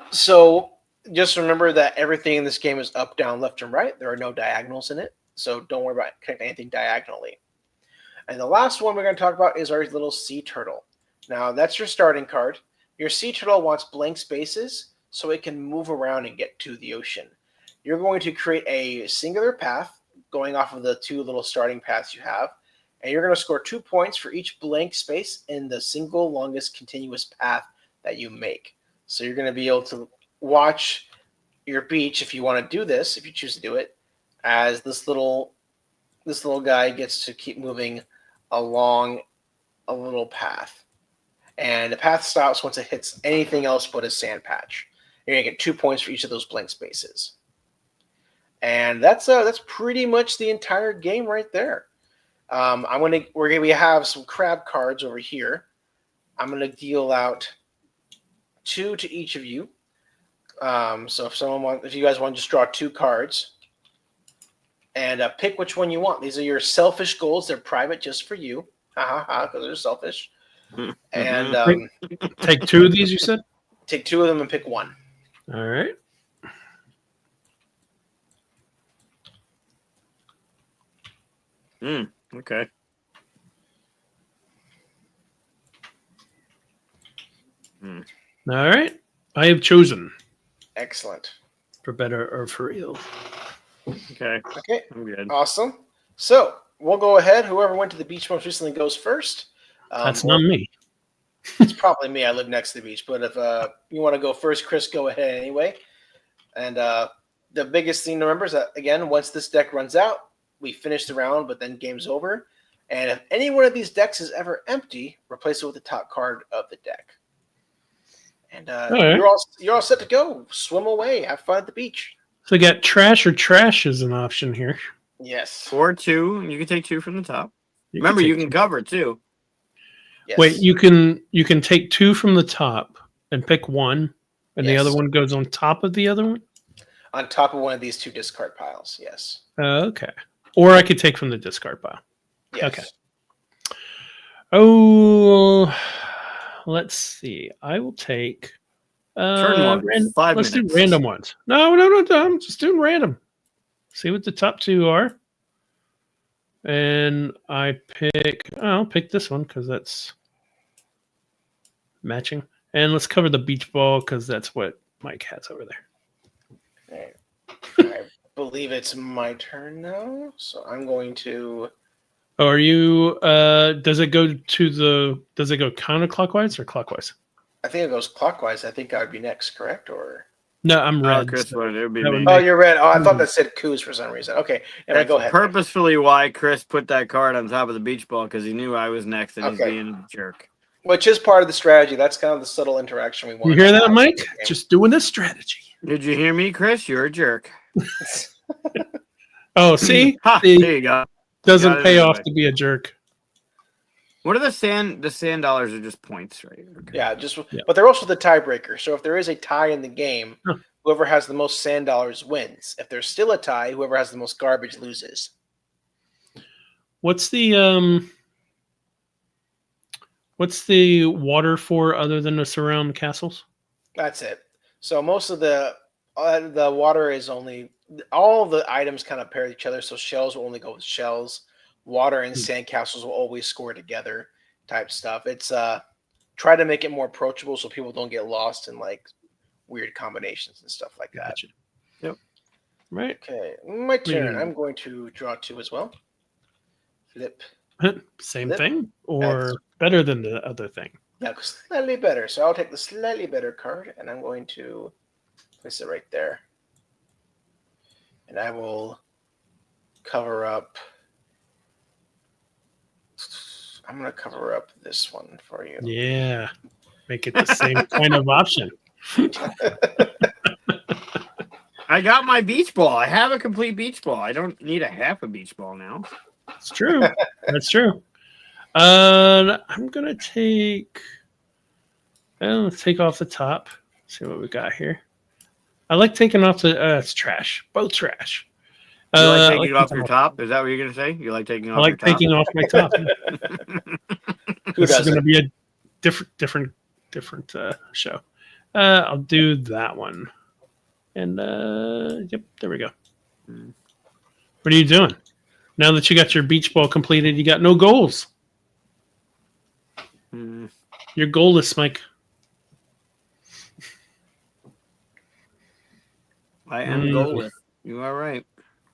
So just remember that everything in this game is up, down, left, and right. There are no diagonals in it, so don't worry about connecting anything diagonally. And the last one we're going to talk about is our little sea turtle. Now, that's your starting card. Your sea turtle wants blank spaces so it can move around and get to the ocean. You're going to create a singular path going off of the 2 little starting paths you have, and you're going to score 2 points for each blank space in the single longest continuous path that you make. So you're going to be able to watch your beach, if you want to do this, if you choose to do it, as this little guy gets to keep moving along a little path. And the path stops once it hits anything else but a sand patch. You're going to get 2 points for each of those blank spaces. And that's pretty much the entire game right there. We have some crab cards over here. I'm going to deal out 2 to each of you. So if you guys want to just draw 2 cards and pick which one you want. These are your selfish goals. They're private just for you. Because they're selfish. And take 2 of these, you said? Take 2 of them and pick one. All right. Okay. All right. I have chosen. Excellent. For better or for ill. Okay. I'm good. Awesome. So we'll go ahead. Whoever went to the beach most recently goes first. That's not me. It's probably me. I live next to the beach. But if you want to go first, Chris, go ahead anyway. And the biggest thing to remember is that, again, once this deck runs out, we finish the round, but then game's over. And if any one of these decks is ever empty, replace it with the top card of the deck. And right. you're all set to go. Swim away. Have fun at the beach. So we got trash or trash as an option here. Yes. Or 2. You can take 2 from the top. You Remember, you take can cover too. Yes. Wait, you can take 2 from the top and pick one, and the Yes. other one goes on top of the other one? On top of one of these 2 discard piles. Yes. Okay. Or I could take from the discard pile. Yes. Okay. Oh, let's see. I will take Turn 1. 5 let's minutes. do random ones. No. I'm just doing random. See what the top 2 are. And I'll pick this one because that's matching. And let's cover the beach ball because that's what Mike has over there. I believe it's my turn now. So I'm going to. Oh, are you does it go counterclockwise or clockwise? I think it goes clockwise. I think I would be next, correct? Or No, I'm red. Chris, so would it be that would me? make- oh, you're red. Oh, I thought that said Coos for some reason. Okay, That's go ahead. purposefully why Chris put that card on top of the beach ball because he knew I was next and he's Okay. being a jerk. Which is part of the strategy. That's kind of the subtle interaction we want. You hear that, Mike? Just doing this strategy. Did you hear me, Chris? You're a jerk. Oh, see? Ha, See? there you go. Doesn't Got it pay anyway. off to be a jerk. What are the sand dollars are just points, right? Okay. Yeah, Yeah. but they're also the tiebreaker. So if there is a tie in the game, Huh. whoever has the most sand dollars wins. If there's still a tie, whoever has the most garbage loses. What's the water for other than to surround castles? That's it. So most of the water is only all the items kind of pair with each other. So shells will only go with shells. Water and sandcastles will always score together. Type stuff. It's try to make it more approachable so people don't get lost in like weird combinations and stuff like that. Gotcha. Yep. Right. Okay, my turn. Hmm. I'm going to draw 2 as well. Flip. Same Flip. thing or That's- better than the other thing? Yeah, slightly better. So I'll take the slightly better card, and I'm going to place it right there. And I will cover up. I'm going to cover up this one for you. Yeah. Make it the same kind of option. I got my beach ball. I have a complete beach ball. I don't need a half a beach ball now. It's true. That's true. I'm gonna take. Let's take off the top. See what we got here. I like taking off the. It's trash. Both trash. You like I taking like it off taking your top? Is that what you're gonna say? You like taking off I like your top? taking off my top. Who This is doesn't? gonna be a different show. I'll do that one. And yep, there we go. Hmm. What are you doing? Now that you got your beach ball completed, you got no goals. Hmm. You're goalless, Mike. I am goalless. You are right.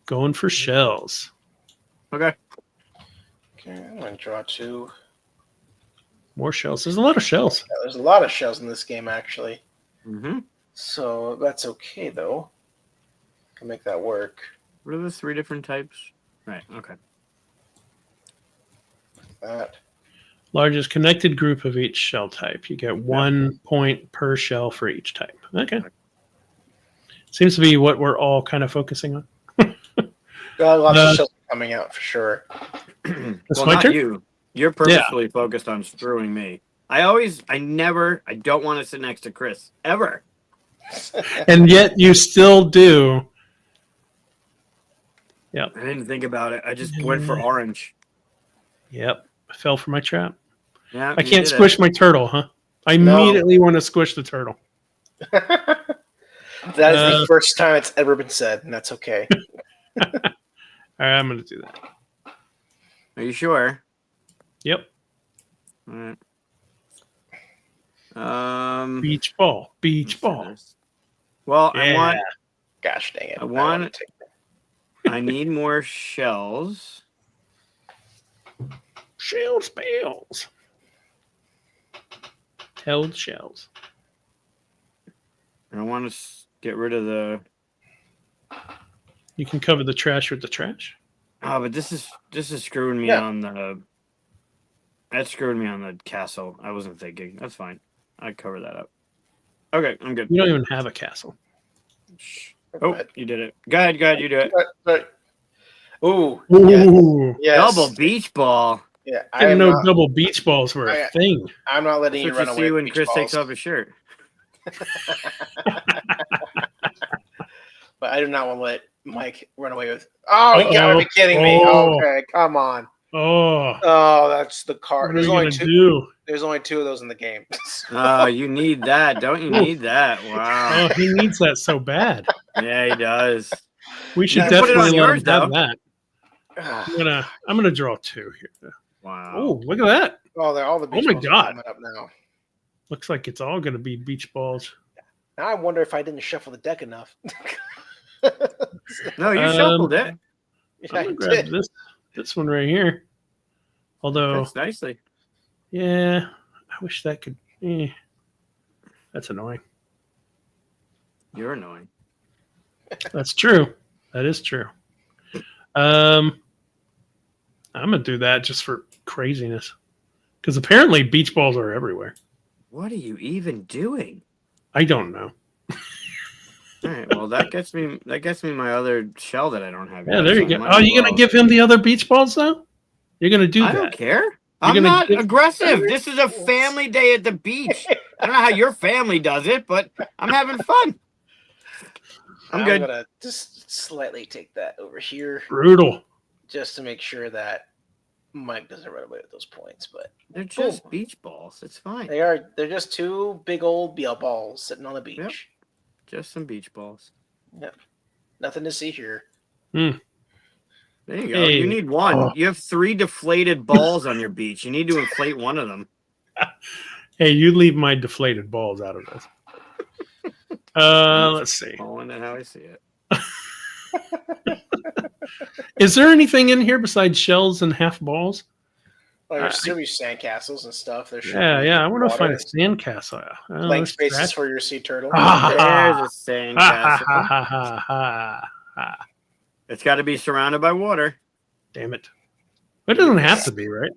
Going for shells. Okay. Okay, I'm going to draw 2. More shells. There's a lot of shells. Yeah, there's a lot of shells in this game, actually. Mm-hmm. So that's okay, though. Can make that work. What are the 3 different types? Right. Okay. That. Largest connected group of each shell type. You get 1 point per shell for each type. Okay. Seems to be what we're all kind of focusing on. Got lots of shells coming out for sure. That's Well, my not turn? you. You're purposefully focused on screwing me. I don't want to sit next to Chris. Ever. And yet you still do. I didn't think about it. I just went for orange. Yep. I fell for my trap. Yeah. I you can't did it. squish my turtle, huh? I No. immediately want to squish the turtle. That is the first time it's ever been said, and that's okay. All right, I'm going to do that. Are you sure? Yep. All right. Beach ball. Beach ball. Well, Yeah. Gosh dang it. I want- wanna take that. I need more shells. Shells, bells. held shells. I want to get rid of the. You can cover the trash with the trash. Oh, but this is screwing me Yeah. on the. That screwed me on the castle. I wasn't thinking. That's fine. I cover that up. Okay, I'm good. You don't even have a castle. Shh. Oh, you did it. Go ahead. You do it. Ooh, Ooh. yes. Double beach ball. Yeah, I didn't know double beach balls were a thing. I'm not letting That's you what run you away see with when beach Chris balls. takes off his shirt. But I do not want to let Mike run away with. Oh, you gotta Uh-oh. be kidding me! Oh. Okay, come on. Oh, Oh, that's the card. what are There's we only gonna two. do? There's only two of those in the game. Oh, you need that, don't you? Oof. Need that? Wow. Oh, he needs that so bad. Yeah, he does. We should You can put it definitely on let yours, him have though. that. I'm gonna draw two here. Wow. Oh, look at that! Oh, they're all the beach my balls are God. coming up now. Looks like it's all gonna be beach balls. Now I wonder if I didn't shuffle the deck enough. No, you shuffled it. Yeah, I'm I gonna grab did. this one right here. Although, Fits nicely. yeah, I wish that could. That's annoying. You're annoying. That's true. That is true. I'm gonna do that just for craziness, because apparently beach balls are everywhere. What are you even doing? I don't know. All right. Well, that gets me my other shell that I don't have. Yeah, yet, there so you I go. might Oh, as you gonna well- give him the other beach balls though? You're gonna do I that? don't care. I'm gonna not give- aggressive. This is a family day at the beach. I don't know how your family does it, but I'm having fun. I'm good. gonna just slightly take that over here Brutal. just to make sure that Mike doesn't run away with those points. But They're just beach balls. It's fine. they're just two big old BL balls sitting on the beach. Yep. Just some beach balls. Nothing to see here. There you go. Hey. You need one. Oh. You have 3 deflated balls on your beach. You need to inflate one of them. Hey, you leave my deflated balls out of this. Let's see. Calling it how I see it. Is there anything in here besides shells and half balls? Well, there's still be sandcastles and stuff. There should be Yeah. I want to water, find a sandcastle. blank spaces for your sea turtle. There's a Ha sandcastle. ha. It's got to be surrounded by water. Damn it. It doesn't have to be, right?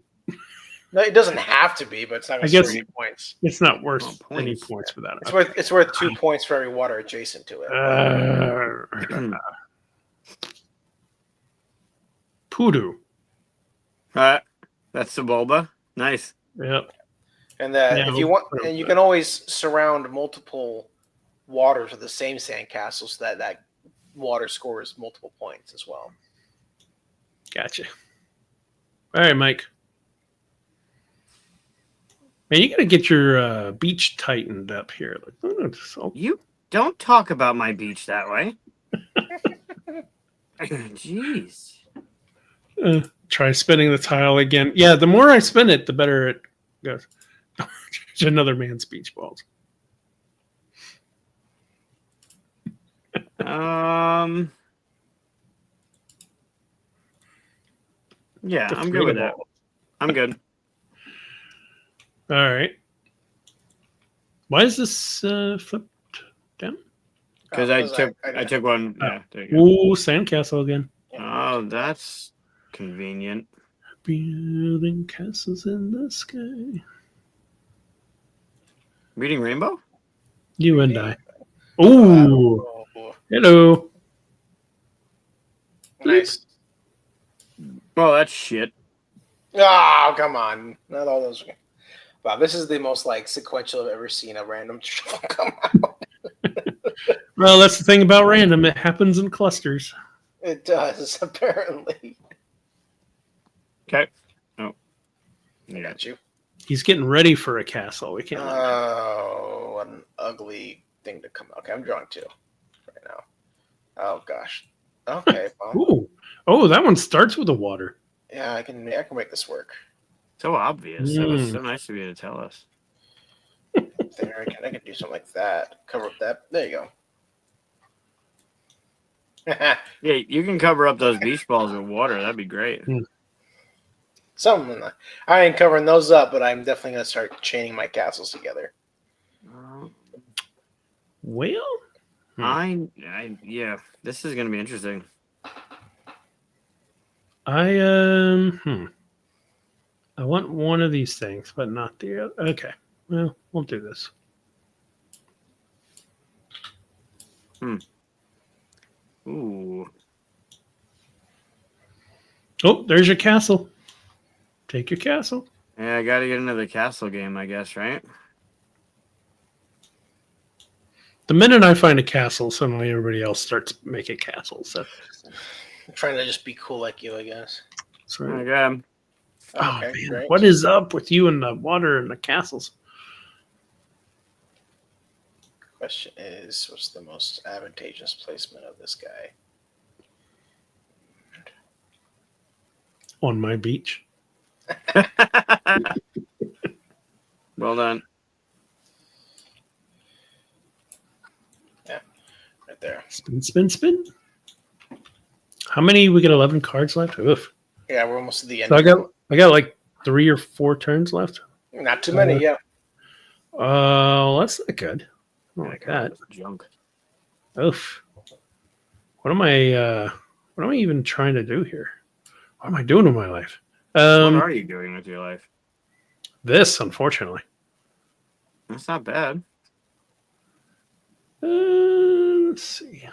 No, it doesn't have to be, but it's not I going to guess- score any points. It's not worth Oh, any points. points for that. It's worth 2 points for every water adjacent to it. Poodoo. That's the bulba. Nice. Yep. And that Yeah, if you want, and you can always surround multiple waters with the same sandcastle so that water scores multiple points as well. Gotcha. All right, Mike. Man, you got to get your beach tightened up here. You don't talk about my beach that way. Jeez. Try spinning the tile again. Yeah, the more I spin it, the better it goes. It's another man's beach balls. Yeah, I'm good with that. I'm good. All right. Why is this flipped down? Because I took one. Yeah, there you go. Ooh, sandcastle again. Oh, that's convenient. Building castles in the sky. Reading Rainbow? You and I. Ooh. Oh, Hello. nice. Oh, that's shit. Oh, come on. Not all those. Wow, this is the most sequential I've ever seen a random shuffle come out. Well, that's the thing about random. It happens in clusters. It does, apparently. Okay. Oh. I Yeah. got you. He's getting ready for a castle. We can't. Oh, what an ugly thing to come out. Okay, I'm drawing 2 right now. Oh gosh. Okay, well, Ooh. Oh, that one starts with the water. yeah, I can make this work. So obvious. That was so nice of you to tell us. There, I can do something like that. Cover up that. There you go. Yeah, you can cover up those beach balls with water. That'd be great. Something. I ain't covering those up, but I'm definitely gonna start chaining my castles together. Well, Yeah, this is gonna be interesting. I want one of these things, but not the other. Okay. Well, we'll do this. Ooh, Oh, there's your castle. Take your castle. yeah, I gotta get into the castle game, I guess, right? The minute I find a castle, suddenly everybody else starts making castles. So I'm trying to just be cool like you, I guess. that's I right. got him. Oh Okay, man, great. what is up with you and the water and the castles? Question is, what's the most advantageous placement of this guy? On my beach. Well done. Right there. Spin, spin, spin. How many? We got 11 cards left. Oof. Yeah, we're almost at the end. So I got like 3 or 4 turns left. Not too many, yeah. That's not good. I don't like that. Junk. Oof. What am I even trying to do here? What am I doing in my life? What are you doing with your life? This, unfortunately. That's not bad. Let's see.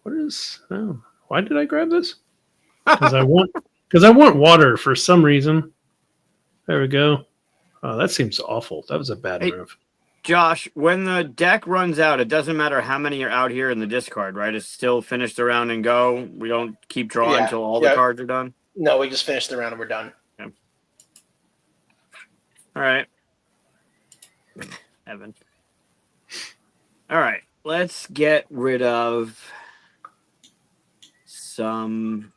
What is? Oh, why did I grab this? Because I want water for some reason. There we go. Oh, that seems awful. That was a bad Hey. move. Josh, when the deck runs out, it doesn't matter how many are out here in the discard, right? It's still finish the round and go. We don't keep drawing Yeah, until all yeah. the cards are done. No, we just finished the round and we're done. All right. Evan. All right. Let's get rid of some.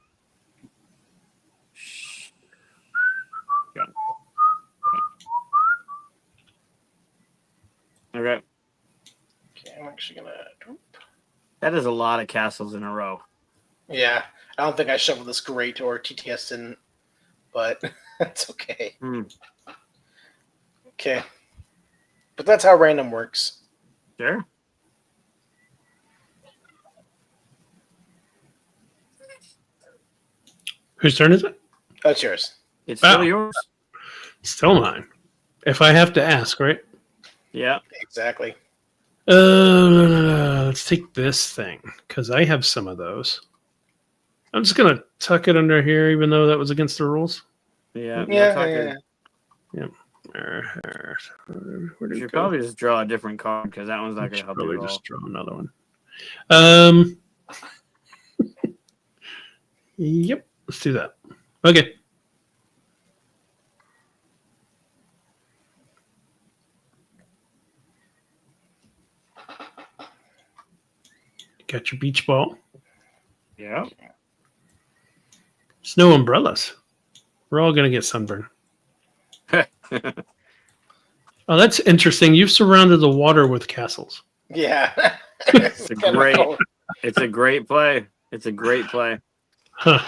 Okay. Okay, I'm actually gonna. That is a lot of castles in a row. Yeah, I don't think I shoveled this great or TTS didn't, but that's okay. Okay, but that's how random works. Sure. Whose turn is it? That's yours. It's still Oh. yours. Still mine. If I have to ask, right? Yeah. Exactly. Let's take this thing because I have some of those. I'm just gonna tuck it under here, even though that was against the rules. Yeah. Yeah. Where You did it should go? probably just draw a different card because that one's not I going to should help you probably at all. just draw another one. Yep. Let's do that. Okay. Got your beach ball. Yeah. Snow umbrellas. We're all gonna get sunburned. Oh, that's interesting. You've surrounded the water with castles. Yeah. It's a great. It's a great play. It's a great play. Huh.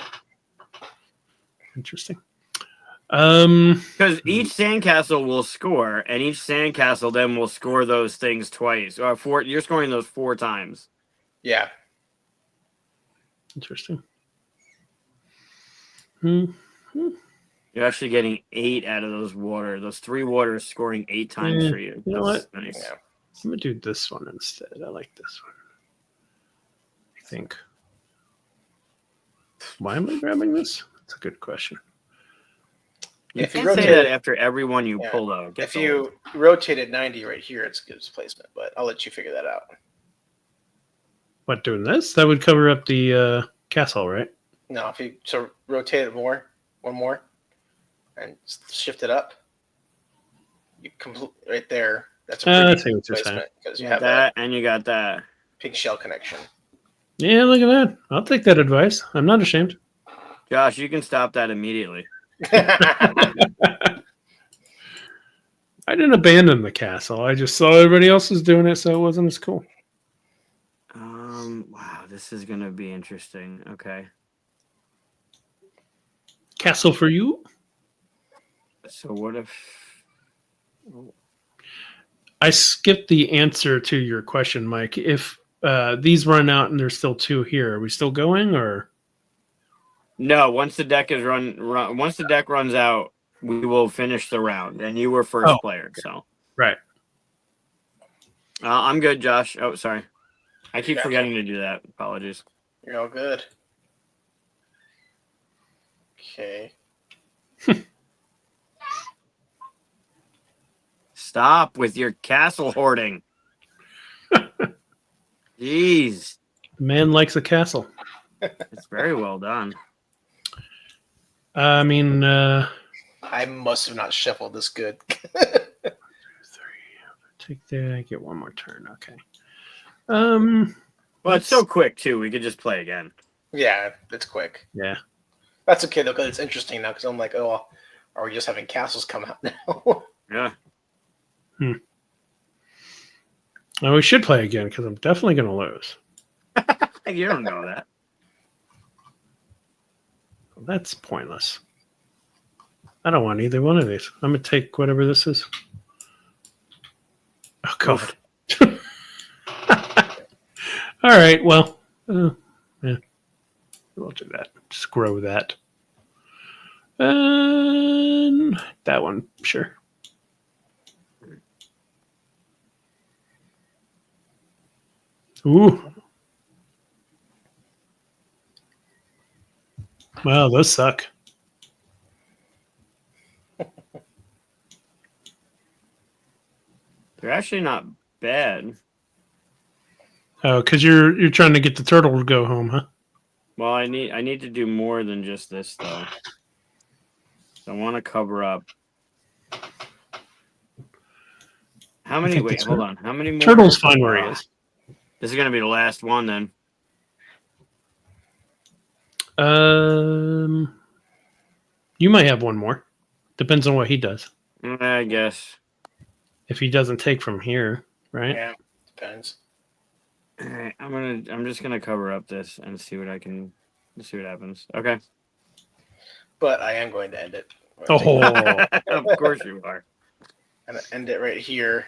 Interesting. Because each sandcastle will score, and each sandcastle then will score those things twice. Or four. You're scoring those 4 times. Yeah. Interesting. You're actually getting 8 out of those water. Those 3 waters scoring 8 times Yeah. for you. You know That's nice. Yeah. I'm gonna do this one instead. I like this one. I think. Why am I grabbing this? That's a good question. You If you can't say rotate that it- after every one you Yeah. pull, though. It gets If you old. rotate it 90 right here, it's good placement, but I'll let you figure that out. What, doing this? That would cover up the castle, right? No, if you rotate it one more, and shift it up, you complete right there. That's a I pretty see what you're saying. placement because You you got have that that, and you got that. pink shell connection. Yeah, look at that. I'll take that advice. I'm not ashamed. Josh, you can stop that immediately. I didn't abandon the castle. I just saw everybody else was doing it, so it wasn't as cool. Wow, this is gonna be interesting. Okay. Castle for you? So what if I skipped the answer to your question, Mike. If these run out and there's still 2 here, are we still going or? No, once the deck is once the deck runs out, we will finish the round. And you were first Oh, player, so right. I'm good, Josh. Oh, sorry, I keep Gotcha. forgetting to do that. Apologies. You're all good. Okay. Stop with your castle hoarding. Jeez, The man likes a castle. it's very well done. I mean, I must have not shuffled this good. 3. Take that. I get one more turn. Okay. Well, it's so quick too. We could just play again. Yeah, it's quick. Yeah. That's okay though, because it's interesting now. Because I'm like, oh, are we just having castles come out now? Yeah. Well, we should play again because I'm definitely going to lose. You don't know that. That's pointless. I don't want either one of these. I'm going to take whatever this is. Oh, God. All right. Well, yeah. We'll do that. Just grow that. And that one, sure. Ooh. Wow, those suck. They're actually not bad. Oh, because you're trying to get the turtle to go home, huh? Well, I need to do more than just this though. So I want to cover up. How many? think Wait, the hold on. How many more? Turtle's fine where he is. This is gonna be the last one then. You might have one more. Depends on what he does. I guess. If he doesn't take from here, right? Yeah, depends. All right, I'm just gonna cover up this and see what happens. Okay. But I am going to end it. Oh, Of course you are. I'm gonna end it right here.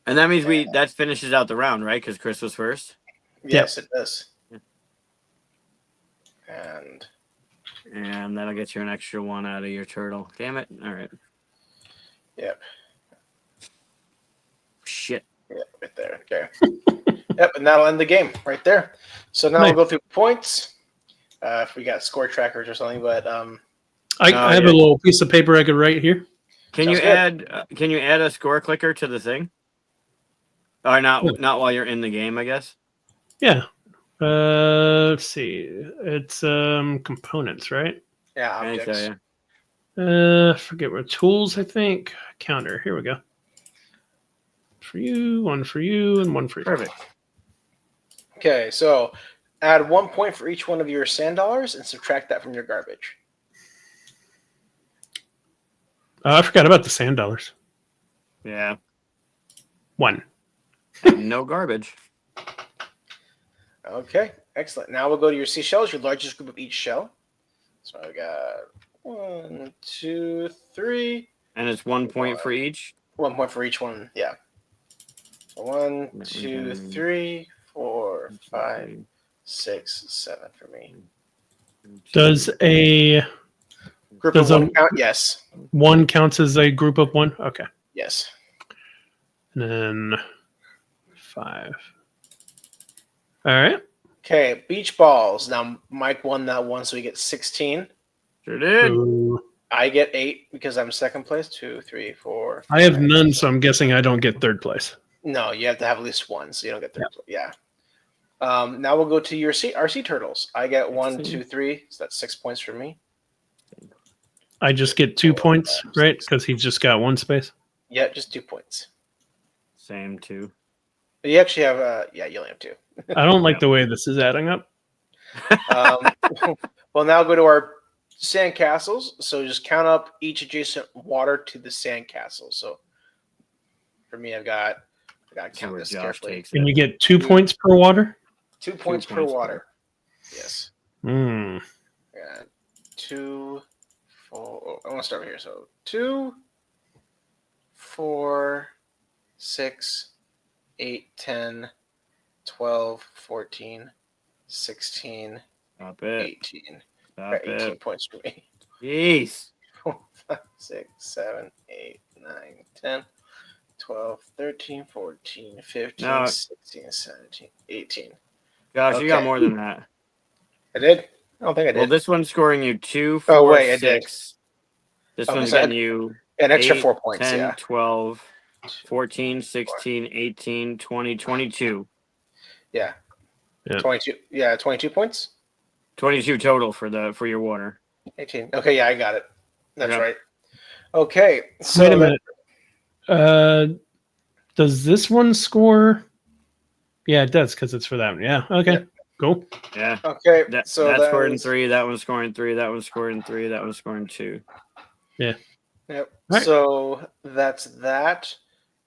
And that means that finishes out the round, right? Because Chris was first. Yes, it does. Yeah. And that'll get you an extra one out of your turtle. Damn it! All right. yep, Shit. right there. Okay. Yep, and that'll end the game right there. So now Nice. we'll go through points. If we got score trackers or something, but I have a little piece of paper I could write here. Can you Sounds add a score clicker to the thing? Or not while you're in the game, I guess. Yeah. Let's see. It's components, right? yeah, I think objects. so, yeah. Forget what tools. I think counter. Here we go. For you, one for you, and one for you. Perfect. Okay, so add 1 point for each one of your sand dollars and subtract that from your garbage. I forgot about the sand dollars. Yeah. 1. No garbage. Okay, excellent. Now we'll go to your seashells, your largest group of each shell. So I got 1, 2, 3. And it's 1 point for each. 1 point for each one. Yeah. So 1, 2, 3, 4, 5, 6, 7 for me. Does a Group Does of a- 1 count? Yes. 1 counts as a group of 1? Okay. Yes. And then 5. All right. Okay, beach balls. Now Mike won that one, so he gets 16. Sure did. Ooh. I get 8 because I'm second place. 2, 3, 4. I have 5. none, so I'm guessing I don't get third place. No, you have to have at least one, so you don't get third. Yeah. Now we'll go to your RC turtles. I get 1, 2, 3, so that's 6 points for me. I just get 2 4, points, 5, right? 6. Because he's just got 1 space. Yeah, just 2 points. Same too. But you actually have, you only have 2. I don't like the way this is adding up. Well, now go to our sand castles. So just count up each adjacent water to the sand castle. So for me, I got to See count where this Josh carefully. takes And it. you get 2 points per water? 2 points per points per- water. Yes. Hmm. Yeah. 2, 4. I want to start here. So 2, 4, 6, 8, 10, 12, 14, 16, Stop it. 18. Stop 18 it. points for me. Jeez. 4, 5, 6, 7, 8, 9, 10, 12, 13, 14, 15, No. 16, 17, 18. Gosh, you got Okay. more than that. I did? I don't think I Well, did. this one's scoring you 2, Oh, 4, wait, I did. 6. This Okay, one's so I getting had you an extra 8, 4 points, 10, yeah. 12, 14, 4. 16, 18, 20, 22. Yeah. Yeah. 22. Yeah, 22 points? 22 total for your water. 18. Okay, yeah, I got it. That's Okay. right. Okay, so Wait a minute. Does this one score? Yeah, it does because it's for that one. Yeah. Okay. Yep. Cool. Yeah. Okay, That so that's that scoring was 3, that one's scoring 3, that one's scoring 3, that one's scoring 2. Yep. Right. So that's that.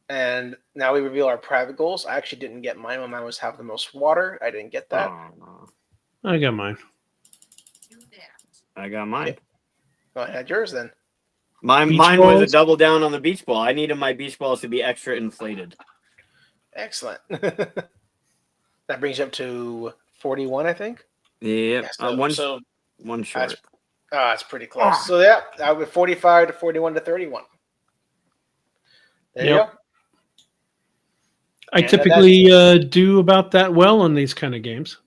And now we reveal our private goals. I actually didn't get mine when mine was have the most water. I didn't get that. Oh, I got mine. I got mine. Well, I had yours then. Beach Mine was a balls? double down on the beach ball. I needed my beach balls to be extra inflated. Excellent. That brings you up to 41, I think. Yep. Yeah, One that's short. that's pretty close. So yeah, I went 45 to 41 to 31. There you Yep. go. I And typically do about that well in these kind of games.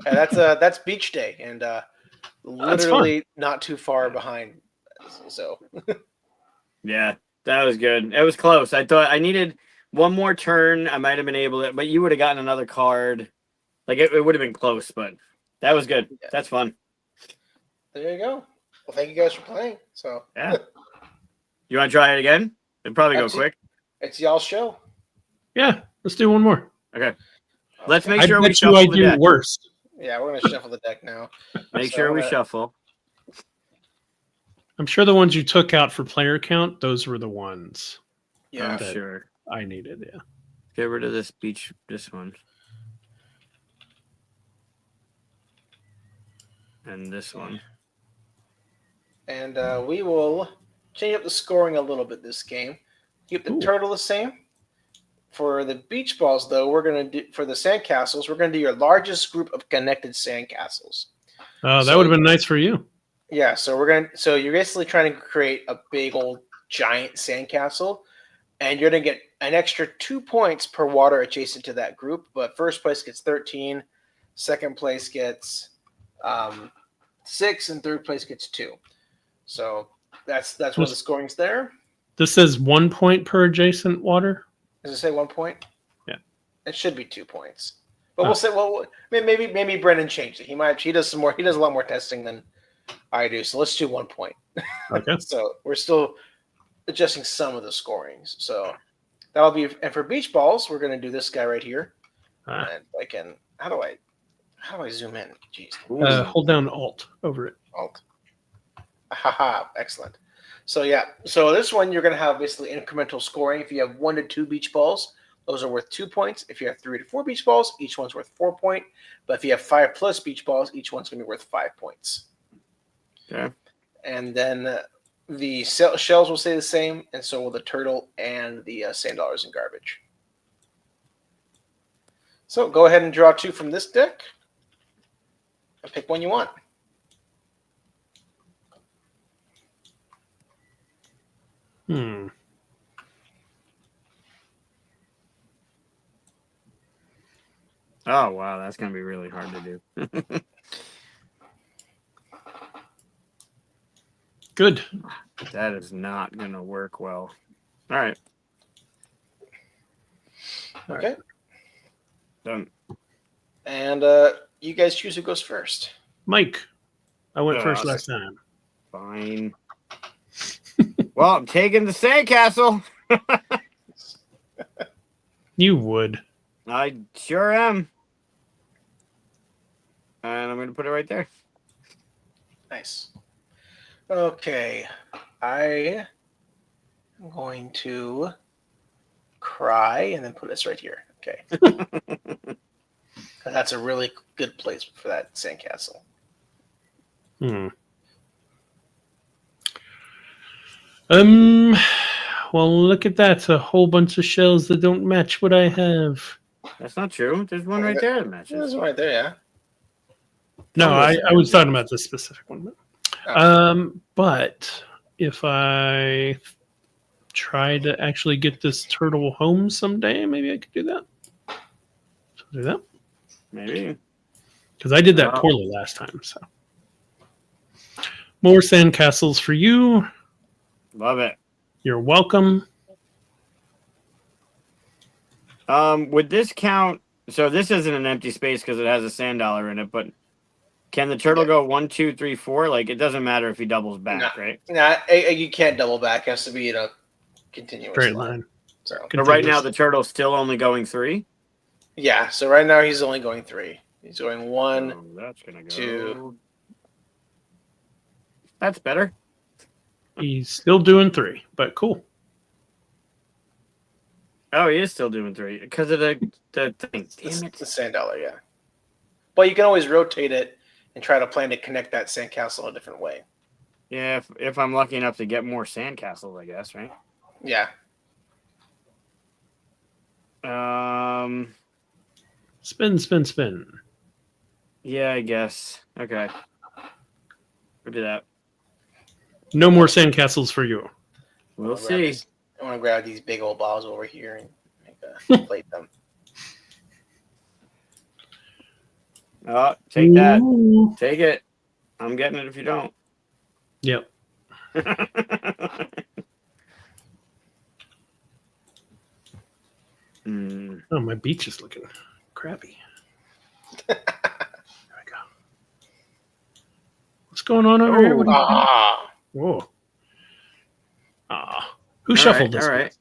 That's beach day, and That's fun. literally not too far behind. So Yeah, that was good. It was close. I thought I needed one more turn. I might have been able to, but you would have gotten another card. Like it would have been close, but that was good. Yeah. That's fun. there you go. Well, thank you guys for playing. So Yeah. You want to try it again? It'd probably go That's it. quick. it's y'all's show. Yeah. Let's do one more. Okay. Let's Okay. make sure I we bet you I shuffle the do deck. worse. Yeah, we're gonna shuffle the deck now. Make So sure I'm we gonna- shuffle. I'm sure the ones you took out for player count, those were the ones Yeah. I'm that- sure. I needed. Yeah. Get rid of this this one. And this one. And we will change up the scoring a little bit this game. Keep the Ooh. turtle the same. For the beach balls, though, we're gonna do for the sandcastles. We're gonna do your largest group of connected sandcastles. That So- would have been nice for you. Yeah, so we're gonna. So you're basically trying to create a big old giant sandcastle, and you're gonna get an extra 2 points per water adjacent to that group. But first place gets 13, second place gets 6, and third place gets 2. So that's why the scoring's there. This says 1 point per adjacent water. Does it say 1 point? Yeah. It should be 2 points. But Oh. we'll say, well, maybe Brendan changed it. He does some more. He does a lot more testing than I do. So let's do 1 point. Okay. So we're still adjusting some of the scorings. So that'll be. And for beach balls, we're going to do this guy right here. Ah. And I can. How do I zoom in? Jeez. Hold down Alt over it. Alt. Haha. Excellent. So yeah. So this one you're going to have basically incremental scoring. If you have 1 to 2 beach balls, those are worth 2 points. If you have 3 to 4 beach balls, each one's worth 4 points. But if you have 5 plus beach balls, each one's going to be worth 5 points. Okay. And then the shells will stay the same, and so will the turtle and the sand dollars and garbage. So go ahead and draw 2 from this deck, and pick one you want. Hmm. Oh wow, that's gonna be really hard to do. Good. That is not gonna work well. All right, Okay. done. And you guys choose who goes first. Mike. I went Yeah, first I'll last time. Fine. Well, I'm taking the sandcastle. You would. I sure am. And I'm gonna put it right there. Nice. Okay. I am going to cry and then put this right here. Okay. That's a really good place for that sandcastle. Hmm. Well, look at that. A whole bunch of shells that don't match what I have. That's not true. There's one right there that matches. This one right there, yeah. No, Don't I listen. was talking about this specific one. Oh. But if I try to actually get this turtle home someday, maybe I could do that. So do that. Maybe. Because I did that Oh. poorly last time. So more sandcastles for you. Love it. You're welcome. Would this count? So this isn't an empty space because it has a sand dollar in it, but can the turtle go 1, 2, 3, 4? Like it doesn't matter if he doubles back, right? Nah, you can't double back. It has to be in a continuous Straight line. line. So But right now the turtle's still only going 3. yeah, so right now he's only going 3. He's going 1. So that's gonna go. 2. That's better. He's still doing 3, but cool. Oh, he is still doing 3 because of the thing. Damn it. The sand dollar, yeah. But you can always rotate it and try to plan to connect that sandcastle a different way. Yeah, if I'm lucky enough to get more sandcastles, I guess, right? Yeah. Spin, spin, spin. Yeah, I guess. Okay. We'll do that. No more sandcastles for you. We'll see. I want to grab these big old balls over here and plate them. Oh, take that. Ooh. Take it. I'm getting it if you don't. Yep. Oh, my beach is looking crappy. There we go. What's going on over here? What are you doing? Whoa. Who shuffled this? All right.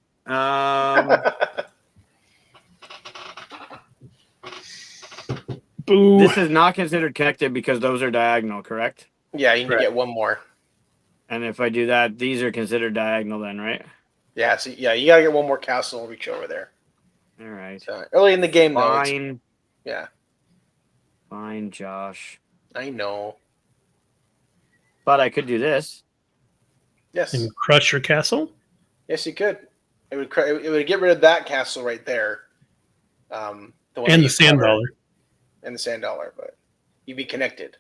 Boo. This is not considered connected because those are diagonal, correct? Yeah, you need to Correct. get one more. And if I do that, these are considered diagonal then, right? Yeah, so yeah, you gotta get one more castle and reach over there. All right. So early in the game, though. Fine. Yeah, Fine, Josh. I know. But I could do this. Yes, And crush your castle? yes, you could. It would get rid of that castle right there. The one that And you the sand covered, dollar. and the sand dollar, but you'd be connected.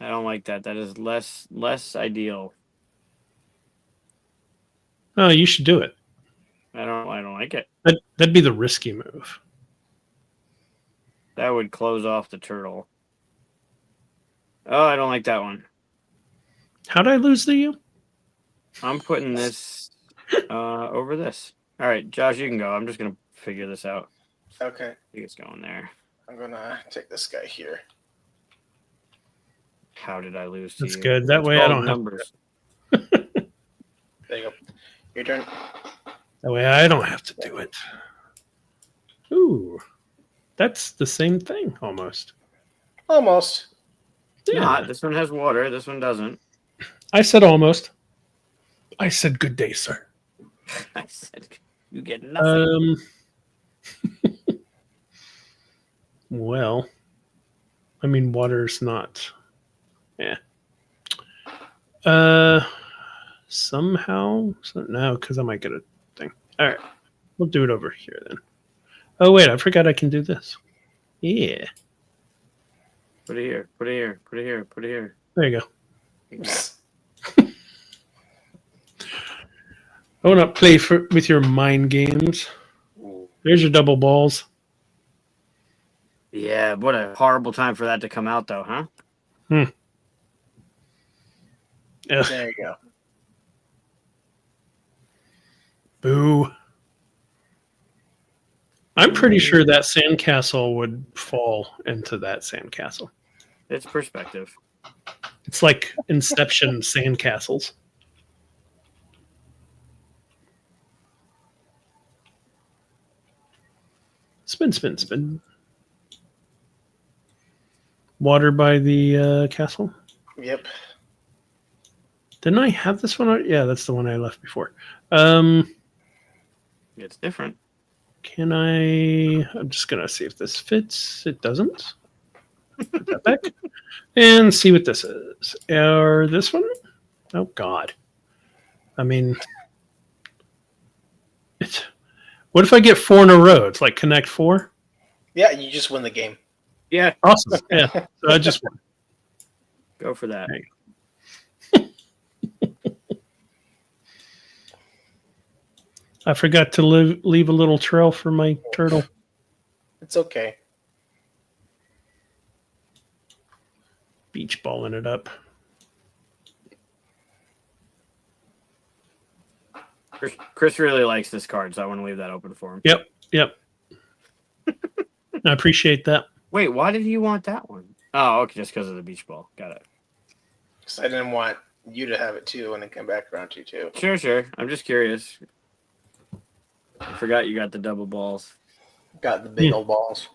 I don't like that. That is less ideal. Oh, you should do it. I don't like it. That'd be the risky move. That would close off the turtle. Oh, I don't like that one. How'd I lose to you? I'm putting this over this. All right, Josh, you can go. I'm just gonna figure this out. Okay, I think it's going there. I'm gonna take this guy here. How did I lose to That's you? good. That It's way I called don't have numbers. There you go. Your turn. That way I don't have to do it. Ooh. That's the same thing almost. Almost. Yeah. Not. This one has water. This one doesn't. I said almost. I said good day, sir. I said you get nothing. Well, I mean, water's not. Yeah. Somehow. No, because I might get a thing. All right. We'll do it over here then. Oh, wait. I forgot I can do this. Yeah. Put it here. Put it here. Put it here. Put it here. There you go. I want to play with your mind games. There's your double balls. Yeah, what a horrible time for that to come out, though, huh? Ugh. There you go. Boo. I'm pretty sure that sandcastle would fall into that sandcastle. It's perspective. It's like Inception sandcastles. Spin, spin, spin. Water by the castle. Yep. Didn't I have this one? Yeah, that's the one I left before. It's different. Can I? I'm just gonna see if this fits. It doesn't. Put that back and see what this is. Or this one? Oh God. I mean, what if I get 4 in a row? It's like Connect 4. Yeah, you just win the game. Yeah, Awesome. Yeah. So I just won. go for that. Right. I forgot to leave a little trail for my turtle. It's okay. Beach balling it up. Chris really likes this card, so I want to leave that open for him. Yep. Yep. I appreciate that. Wait, why did you want that one? Oh, okay, just because of the beach ball. Got it. Because I didn't want you to have it too when it came back around to you too. Sure. I'm just curious. I forgot you got the double balls. Got the big old balls.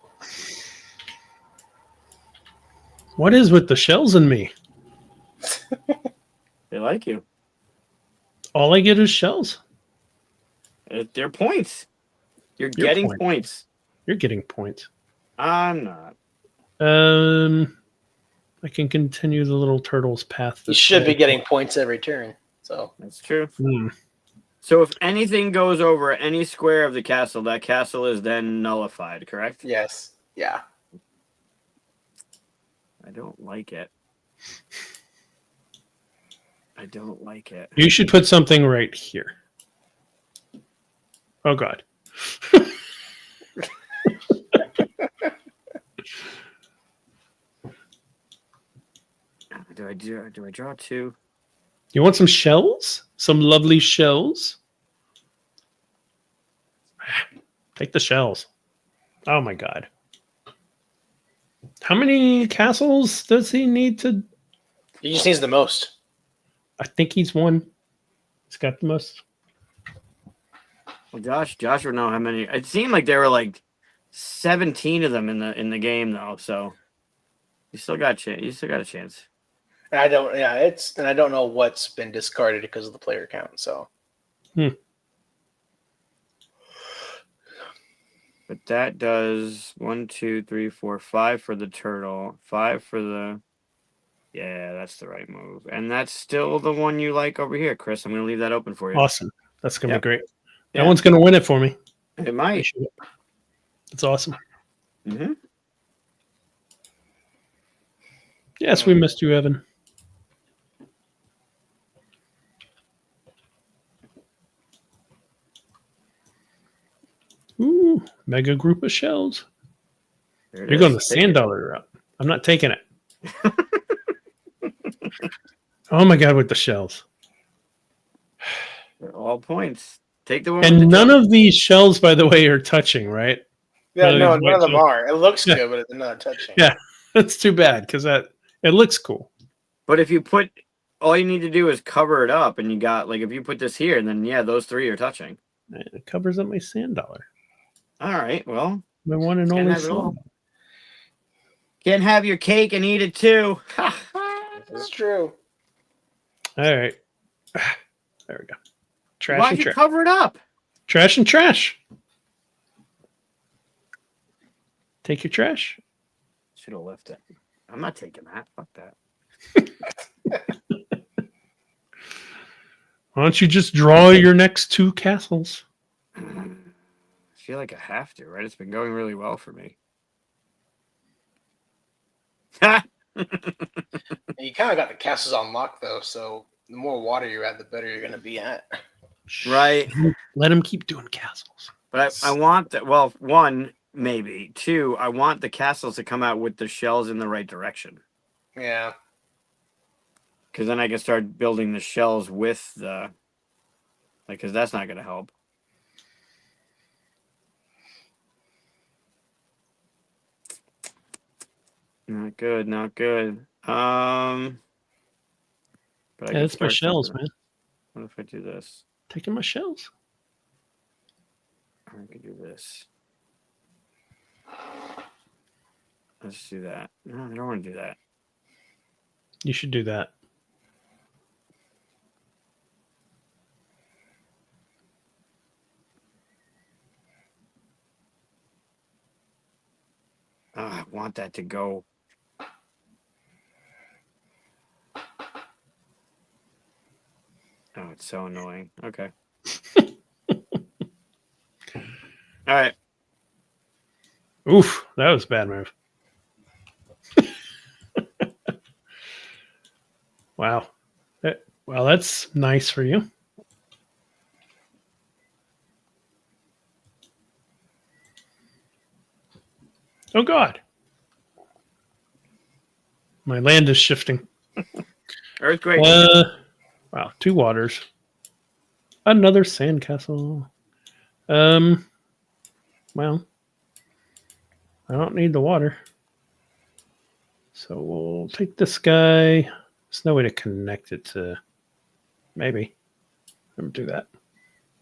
What is with the shells in me? They like you. All I get is shells. They're points. You're Your getting point. points. You're getting points. I'm not. I can continue the little turtle's path. You this should way. be getting points every turn. So That's true. Hmm. So if anything goes over any square of the castle, that castle is then nullified, correct? yes, yeah. I don't like it. I don't like it. You should put something right here. Oh God. Do I draw 2? You want some shells? Some lovely shells? Take the shells. Oh my God. How many castles does he need to? He just needs the most. I think he's one. He's got the most. Well, Josh would know how many. It seemed like there were like 17 of them in the game though, so you still got a chance. And I don't. Yeah, and I don't know what's been discarded because of the player count. So. But that does 1, 2, 3, 4, 5 for the turtle, 5 for the. Yeah, that's the right move, and that's still the one you like over here, Chris. I'm gonna leave that open for you. Awesome. That's gonna Yep. be great. Yeah. No one's gonna win it for me. It might. It's awesome. Mm-hmm. Yes, we missed you, Evan. Ooh, mega group of shells. You're going the sand dollar route. I'm not taking it. Oh my God, with the shells. They're all points. Take the one. And none of these shells, by the way, are touching, right? Yeah, None no, of these none of them white are. It looks Yeah. good, but it's not touching. Yeah. That's too bad because it looks cool. But if you put, all you need to do is cover it up, and you got like if you put this here, then yeah, those 3 are touching. It covers up my sand dollar. All right, well, My one and Can't only have it sand all. dollar. can't have your cake and eat it too. It's true. All right. There we go. Trash Why'd and you trash. cover it up? Trash and trash. Take your trash. Should have left it. I'm not taking that. Fuck that. Why don't you just draw your next 2 castles? I feel like I have to, right? It's been going really well for me. You kind of got the castles on lock though, so the more water you're at, the better you're going to be at. Right. Let him keep doing castles. But I want that. Well, 1, maybe. 2, I want the castles to come out with the shells in the right direction. Yeah. Because then I can start building the shells with the. Because that's not going to help. Not good. Not good. But I Yeah, can it's my start shells, something. man. What if I do this? Taking my shells. Or I could do this. Let's do that. No, I don't want to do that. You should do that. Oh, I want that to go. Oh, That's so annoying. Okay. All right. Oof, that was a bad move. Wow. Well, that's nice for you. Oh, God. My land is shifting. Earthquake. Wow, 2 waters. Another sandcastle. Well, I don't need the water. So we'll take this guy. There's no way to connect it to. Maybe. Let me do that.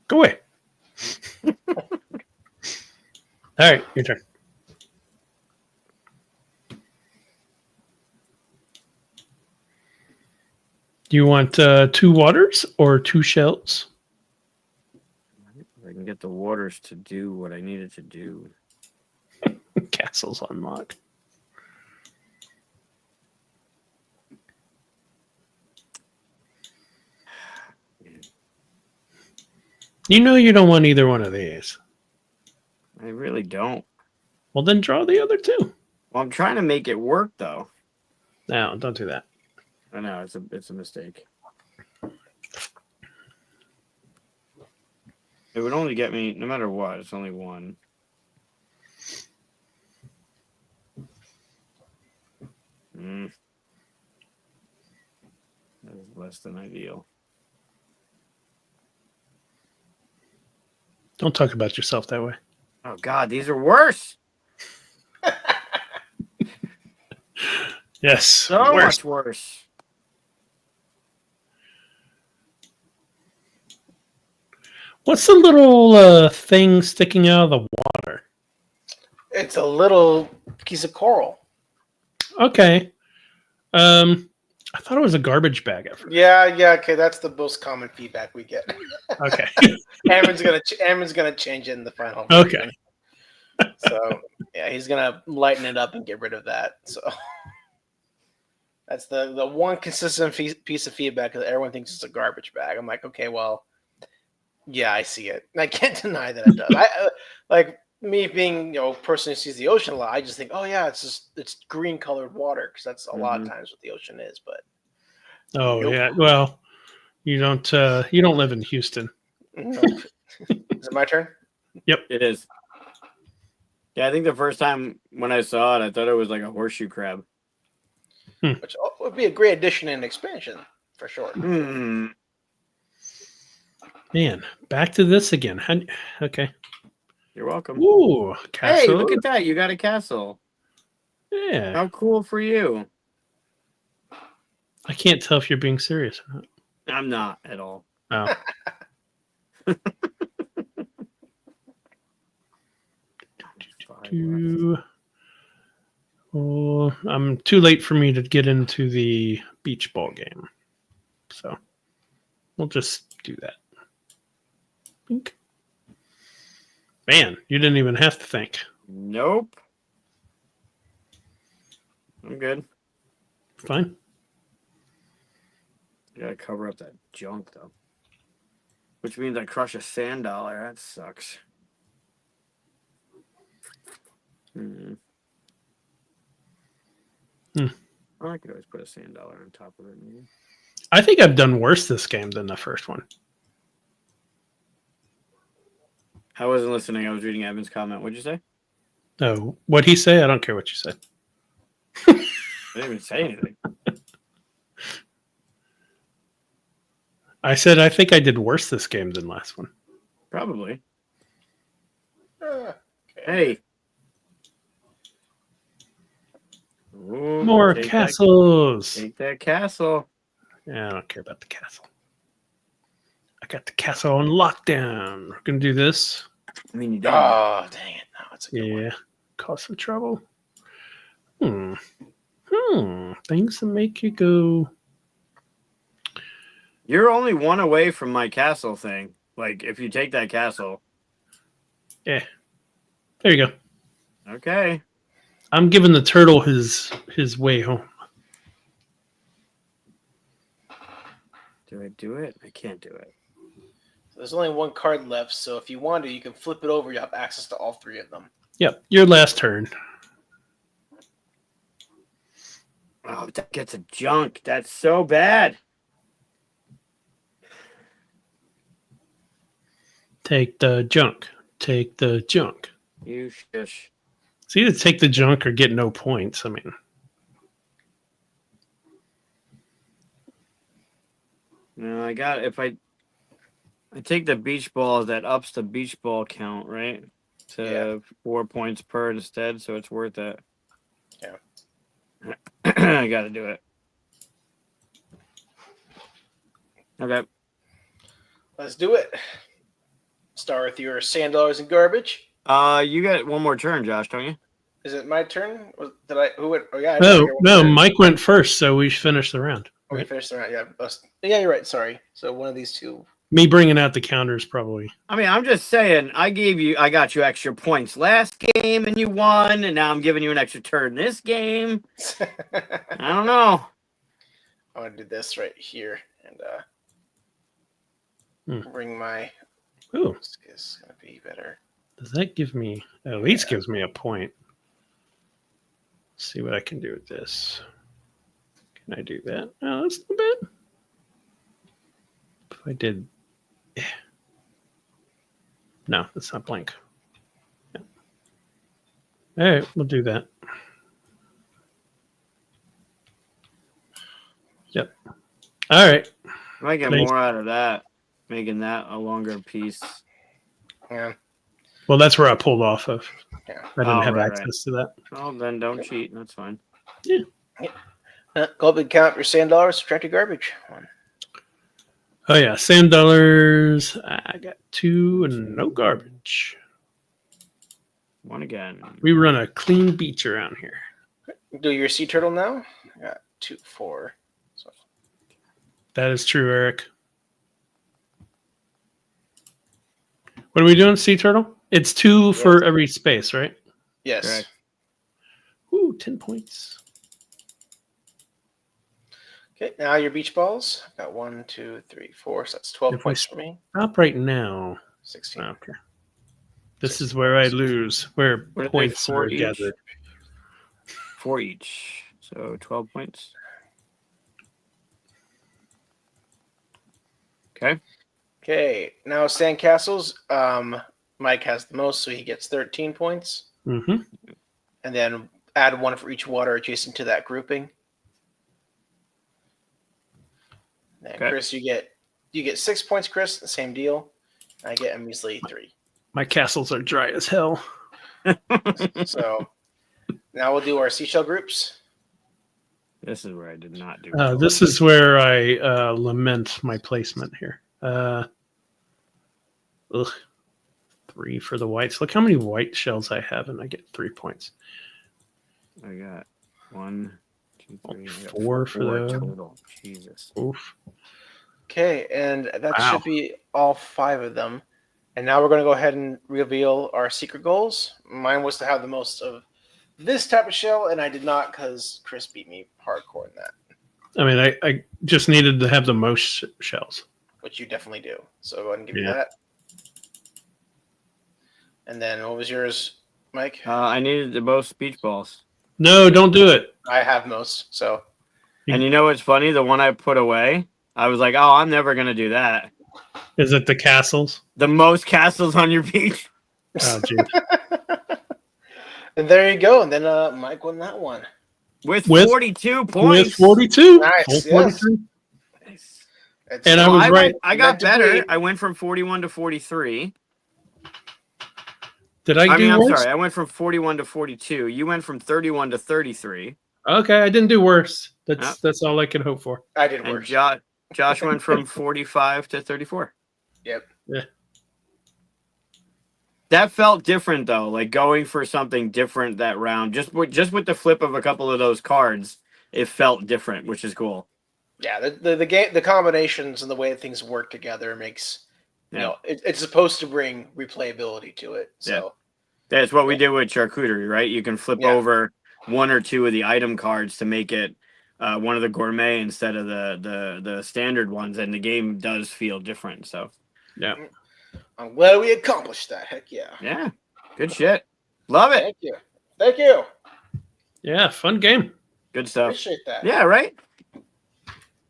Go away. All right, your turn. Do you want 2 waters or 2 shells? I can get the waters to do what I needed to do. Castles unlocked. You know you don't want either one of these. I really don't. Well, then draw the other 2. Well, I'm trying to make it work though. No, don't do that. I know it's a mistake. It would only get me no matter what. It's only 1. That is less than ideal. Don't talk about yourself that way. Oh God, these are worse. Yes. So worse. much worse. What's the little thing sticking out of the water? It's a little piece of coral. Okay. I thought it was a garbage bag at first. Yeah. Okay, that's the most common feedback we get. Okay. Aaron's gonna change it in the final. Okay. version. So yeah, he's gonna lighten it up and get rid of that. So that's the one consistent piece of feedback that everyone thinks it's a garbage bag. I'm like, okay, well, yeah, I see it. I can't deny that it does. I like me being a person who sees the ocean a lot. I just think, oh yeah, it's green colored water because that's a lot of times what the ocean is. But Oh nope. yeah. Well, you don't live in Houston. Nope. Is it my turn? It is. Yeah, I think the first time when I saw it, I thought it was like a horseshoe crab. Which would be a great addition and expansion for sure. Man, back to this again. Okay. You're welcome. Ooh, castle. Hey, look at that. You got a castle. Yeah. How cool for you. I can't tell if you're being serious or not. I'm not at all. Oh. Oh, I'm too late for me to get into the beach ball game. So we'll just do that. Bink. Man, you didn't even have to think. Nope. I'm good. Fine. I gotta cover up that junk though. Which means I crush a sand dollar. That sucks. I could always put a sand dollar on top of it. Maybe. I think I've done worse this game than the first one. I wasn't listening. I was reading Evan's comment. What'd you say? Oh, what'd he say? I don't care what you said. I didn't even say anything. I said I think I did worse this game than last one. Probably. Okay. Hey. Ooh, More take castles. Take that castle. Yeah, I don't care about the castle. I got the castle on lockdown. We're gonna do this. I mean, you don't. Oh, dang it. No, it's a good one. Yeah. Cause for trouble. Things that make you go. You're only 1 away from my castle thing. Like, if you take that castle. Yeah. There you go. Okay. I'm giving the turtle his way home. Do I do it? I can't do it. There's only one card left, so if you want to, you can flip it over. You have access to all three of them. Yep, your last turn. Oh, that gets a junk. That's so bad. Take the junk. Take the junk. You shush. It's either take the junk or get no points. I mean, No, I got if I take the beach ball, that ups the beach ball count, right? To 4 points per instead, so it's worth it. Yeah. I gotta do it. Okay. Let's do it. Start with your $100 in garbage. You got one more turn, Josh, don't you? Is it my turn? Did I? Who went? Oh yeah. no, Mike went first, so we finished the round. We finished the round. Yeah. Yeah, you're right. Sorry. So one of these two. Me bringing out the counters probably. I mean, I'm just saying, I got you extra points last game and you won, and now I'm giving you an extra turn this game. I don't know. I'm gonna do this right here and bring my. Ooh, This is gonna be better. does that give me at least gives me a point? Let's see what I can do with this. Can I do that? Oh, that's not bad. If I did, no, that's not blank. Yeah. All right, we'll do that. Yep. All right. I might get Nice. more out of that, making that a longer piece. Yeah. Well, that's where I pulled off of. Yeah. I didn't have right, access to that. Oh, then don't cheat. That's fine. Go up and count your $100. Subtract your garbage. One. Oh yeah, sand dollars. I got 2 and no garbage. One again. We run a clean beach around here. Do your sea turtle now. I got 2, 4. So That is true, Eric. What are we doing, sea turtle? It's 2 for every space, right? yes. Correct. Ooh, 10 points. Okay. Now your beach balls. I got 1, 2, 3, 4. So that's 12 If we points for me. Stop right now. 16. Okay. This is where I lose, where What are they, points 4 are each? gathered. 4 each. So 12 points. Okay. Okay. Now sandcastles. Mike has the most, so he gets 13 points, Mm-hmm. and then add 1 for each water adjacent to that grouping. And Okay. Chris, you get 6 points. Chris, the same deal. I get a measly 3. My castles are dry as hell. So now we'll do our seashell groups. This is where I did not do. This is where I lament my placement here. 3 for the whites. Look how many white shells I have, and I get 3 points. I got 1, 2, 3, I got 4 for the total. Jesus. oof. Okay, and that Wow. should be all 5 of them. And now we're going to go ahead and reveal our secret goals. Mine was to have the most of this type of shell, and I did not because Chris beat me hardcore in that, I mean, I just needed to have the most shells. which you definitely do. So go ahead and give me Yeah. that. And then what was yours, Mike? I needed the most beach balls. No, don't do it. I have most, so And you know what's funny? The one I put away, I was like, oh, I'm never going to do that. Is it the castles? The most castles on your beach. Oh, geez. and there you go. And then Mike won that one. With With- 42 points. With 42. Nice, Full yes. 43. Nice. It's- And I Well, was right. I got Meant to better. be. I went from 41 to 43. Did I I do mean, I'm worse? sorry. I went from 41 to 42. You went from 31 to 33. Okay, I didn't do worse. Yep. That's all I can hope for. I did And worse. Josh went from 45 to 34. Yep. Yeah. That felt different though, like going for something different that round. Just with the flip of a couple of those cards, it felt different, which is cool. Yeah, the game, the combinations and the way things work together makes you Yeah. know it's supposed to bring replayability to it. So That's what we did with charcuterie, right? You can flip Yeah. over 1 or 2 of the item cards to make it one of the gourmet instead of the standard ones, and the game does feel different. So Yeah. I'm glad we accomplished that. Heck yeah. yeah, good shit. Love it. Thank you. Thank you. Yeah, fun game. Good stuff. Appreciate that. Yeah, right.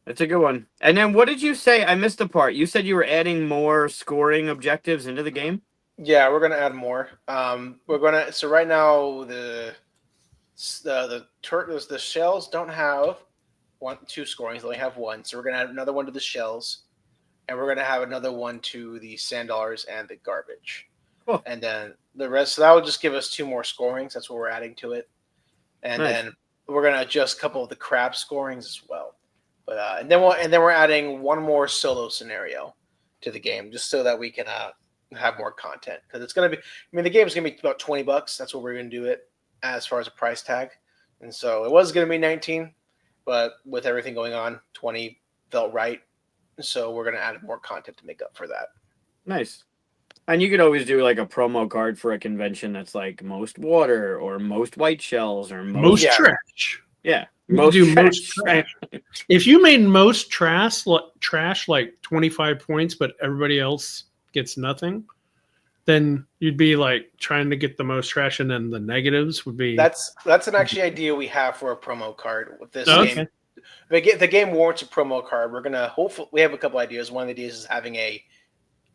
That's a good one. And then what did you say? I missed the part. You said you were adding more scoring objectives into the game. Yeah, we're gonna add more. So right now the shells don't have two scorings. They only have one. So we're gonna add another one to the shells, and we're gonna have another one to the sand dollars and the garbage. Cool. And then the rest. So that will just give us two more scorings. That's what we're adding to it. And Nice. then we're gonna adjust a couple of the crab scorings as well. But and then we're adding one more solo scenario to the game, just so that we can have more content, because it's gonna be. I mean, the game is gonna be about $20. That's what we're gonna do it as far as a price tag. And so it was gonna be 19, but with everything going on, 20 felt right. So we're gonna add more content to make up for that. Nice. And you could always do like a promo card for a convention that's like most water or most white shells or Most Yeah. trash. yeah. You Most do trash. most trash. If you made most trash like 25 points, but everybody else gets nothing, then you'd be like trying to get the most trash, and then the negatives would be. That's an actually idea we have for a promo card with this Okay. game. The game warrants a promo card. We're gonna hopefully we have a couple ideas. One of the ideas is having a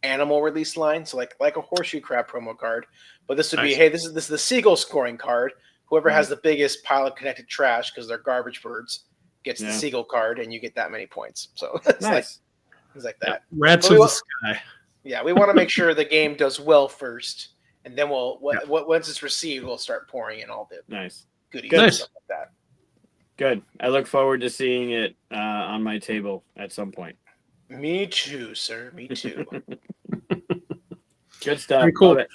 animal release line, so like a horseshoe crab promo card. But this would be, Nice. hey, this is the seagull scoring card. Whoever has the biggest pile of connected trash, because they're garbage birds, gets the Yeah. seagull card, and you get that many points. So it's Nice. things like that. Rats But of we the wa- sky. Yeah, we want to make sure the game does well first, and then once it's received, we'll start pouring in all the Nice. goodies Nice. and stuff like that. Good. I look forward to seeing it on my table at some point. Me too, sir. Me too. Good stuff. Very cool. Love it.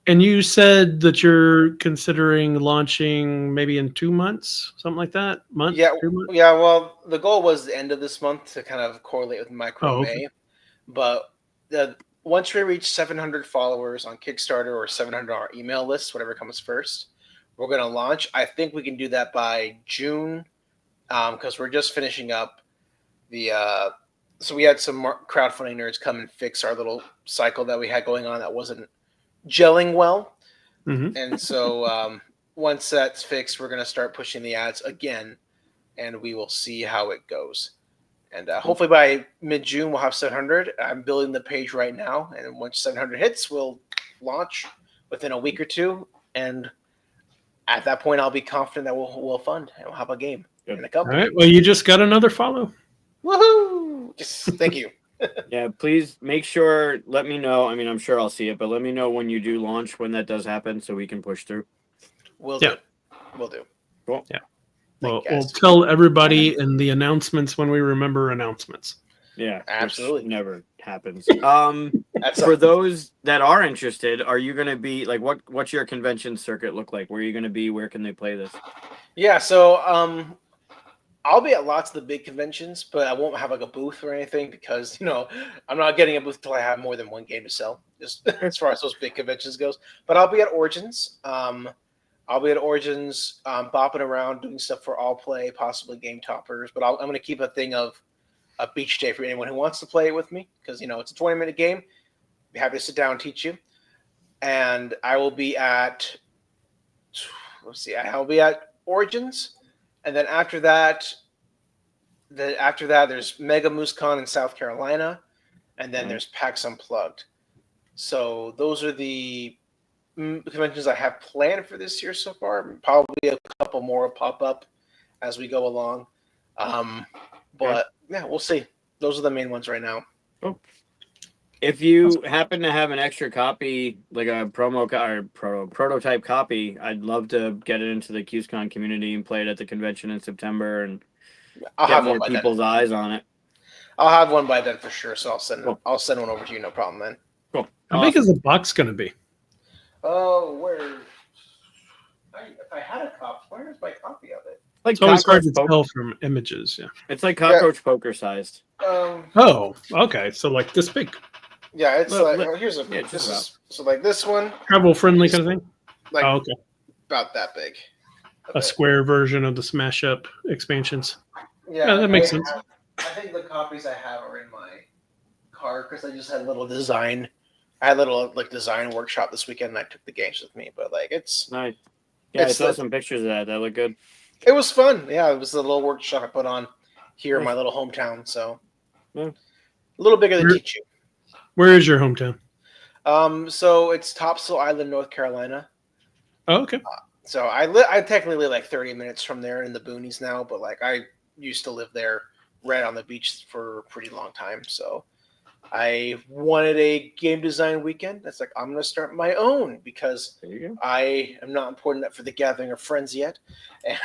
And you said that you're considering launching maybe in 2 months, something like that. Month? Yeah, 2 months? yeah. Well, the goal was the end of this month to kind of correlate with Micro Oh, May, okay. but once we reach 700 followers on Kickstarter or 700 on our email list, whatever comes first, we're going to launch. I think we can do that by June, because we're just finishing up the. So we had some crowdfunding nerds come and fix our little cycle that we had going on that wasn't gelling well. Mhm. And so once that's fixed, we're going to start pushing the ads again, and we will see how it goes. And hopefully by mid-June, we'll have 700. I'm building the page right now, and once 700 hits, we'll launch within a week or two. And at that point, I'll be confident that we'll fund and we'll have a game Good. in a All company. right. Well, you just got another follow. Woohoo! Just thank you. Yeah, please make sure, let me know. I mean, I'm sure I'll see it, but let me know when you do launch, when that does happen, so we can push through. We'll Yeah. do. We'll do. Cool. Yeah. Thank Well, you, we'll guys. tell everybody in the announcements when we remember announcements. Yeah, which Absolutely. never happens. That's For those that are interested, are you going to be like, what's your convention circuit look like? Where are you going to be? Where can they play this? Yeah, so I'll be at lots of the big conventions, but I won't have like a booth or anything because I'm not getting a booth until I have more than one game to sell. Just as far as those big conventions goes. But I'll be at Origins. Bopping around doing stuff for all play, possibly game toppers. But I'm going to keep a thing of a beach day for anyone who wants to play it with me because it's a 20-minute game. Be happy to sit down and teach you. And I will be at I'll be at Origins. And then after that, there's Mega MooseCon in South Carolina, and then there's PAX Unplugged. So those are the conventions I have planned for this year so far. Probably a couple more will pop up as we go along. But yeah, we'll see. Those are the main ones right now. Cool. If you happen to have an extra copy, like a prototype copy, I'd love to get it into the QSCon community and play it at the convention in September and I'll get have more one by people's then. eyes on it. I'll have one by then for sure. So Cool. I'll send one over to you, no problem, man. Cool. How big is the box going to be? Oh, if I had a copy, where's my copy of it? Like It's always hard to cockroach tell from images. Yeah. It's like cockroach poker sized. Oh, okay. So like this big, Yeah, it's Look, like look. here's a Yeah, just this about. is so like this one, travel friendly kind of thing. like Oh, okay. about that big. a square version of the Smash Up expansions. Yeah, Yeah, that makes sense. I think the copies I have are in my car because I just had a little design. I had a little design workshop this weekend, and I took the games with me. But it's Nice. Yeah, I It's saw the- some pictures of that. That looked good. it was fun. Yeah, it was a little workshop I put on here in Nice. my little hometown. So Yeah. a little bigger than Where- Teach You. Where is your hometown? So it's Topsail Island, North Carolina. Oh, okay. So I technically live like 30 minutes from there in the boonies now, but I used to live there right on the beach for a pretty long time. So I wanted a game design weekend. That's I'm going to start my own because There you go. I am not important enough for the gathering of friends yet. And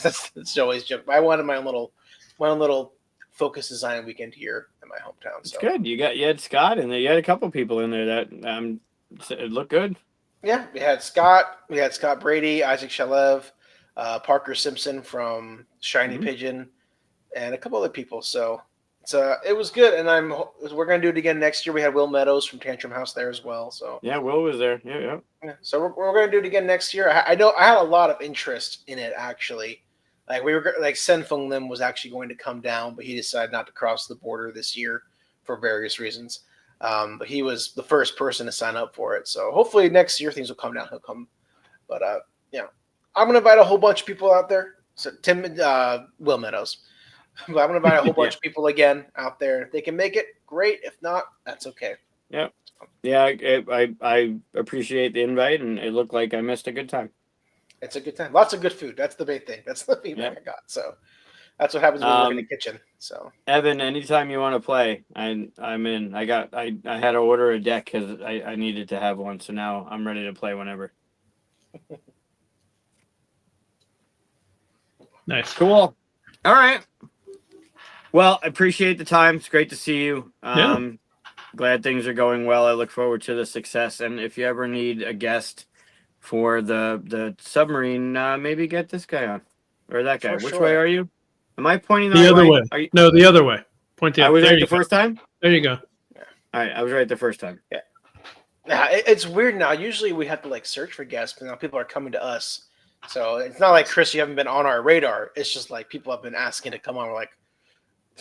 that's always joke. I wanted my own little focus design weekend here in my hometown. It's So good. You had Scott in there. You had a couple people in there that it looked good. yeah, we had Scott Brady, Isaac Shalev, Parker Simpson from Shiny Mhm. Pigeon, and a couple other people. So it was good, and we're gonna do it again next year. We had Will Meadows from Tantrum House there as well. So Yeah, Will was there. Yeah. so we're gonna do it again next year. I know I had a lot of interest in it actually. We were Senfeng Lim was actually going to come down, but he decided not to cross the border this year for various reasons. But he was the first person to sign up for it. So hopefully next year things will come down. He'll come. But I'm gonna invite a whole bunch of people out there. So Will Meadows. But I'm gonna invite a whole bunch of people again out there. If they can make it, great. If not, that's okay. Yeah, I appreciate the invite, and it looked like I missed a good time. It's a good time. Lots of good food. That's the big thing. That's the feedback I got. So that's what happens when you work in the kitchen. So Evan, anytime you want to play, I'm in. I had to order a deck because I needed to have one, so now I'm ready to play whenever. Nice. Cool. All right. Well, I appreciate the time. It's great to see you. Glad things are going well. I look forward to the success. And if you ever need a guest for the submarine, maybe get this guy on or that guy. For Which sure. way are you? Am I pointing The right other way. Are you, No, the other way. Point the I other. was There right you the go. first time. There you go. All right, I was right the first time. yeah, it's weird now. Usually we have to search for guests, but now people are coming to us. So it's not like Chris, you haven't been on our radar. It's just people have been asking to come on. We're like,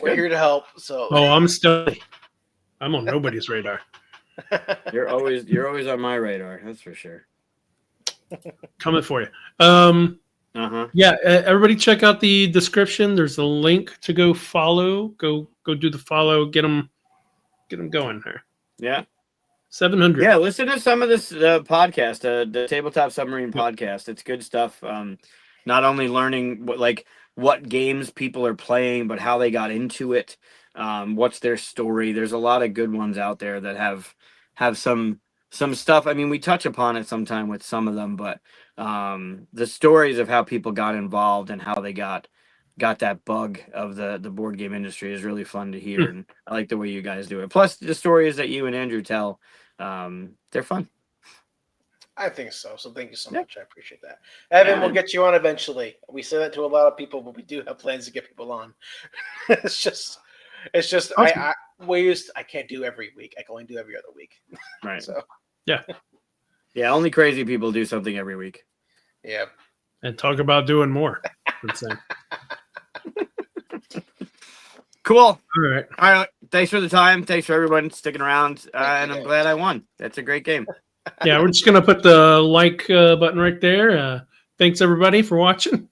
we're here to help. So Oh, I'm on nobody's radar. You're always on my radar. That's for sure. Coming for you. Yeah. Everybody check out the description. There's a link to go follow. Go do the follow. Get them going there. Yeah. 700. Yeah, listen to some of this podcast, the Tabletop Submarine podcast. It's good stuff. Not only learning what games people are playing, but how they got into it. What's their story? There's a lot of good ones out there that have some stuff. I mean, we touch upon it sometime with some of them, but the stories of how people got involved and how they got that bug of the board game industry is really fun to hear, and I like the way you guys do it. Plus, the stories that you and Andrew tell. They're fun. I think so. So thank you so much. I appreciate that. Evan, we'll get you on eventually. We say that to a lot of people, but we do have plans to get people on. it's just awesome. I can't do every week. I can only do every other week. Right. So yeah. Only crazy people do something every week. Yeah. And talk about doing more. Insane. Cool. All right. Thanks for the time. Thanks for everyone sticking around. And I'm glad I won. That's a great game. Yeah, we're just going to put the like button right there. Thanks, everybody, for watching.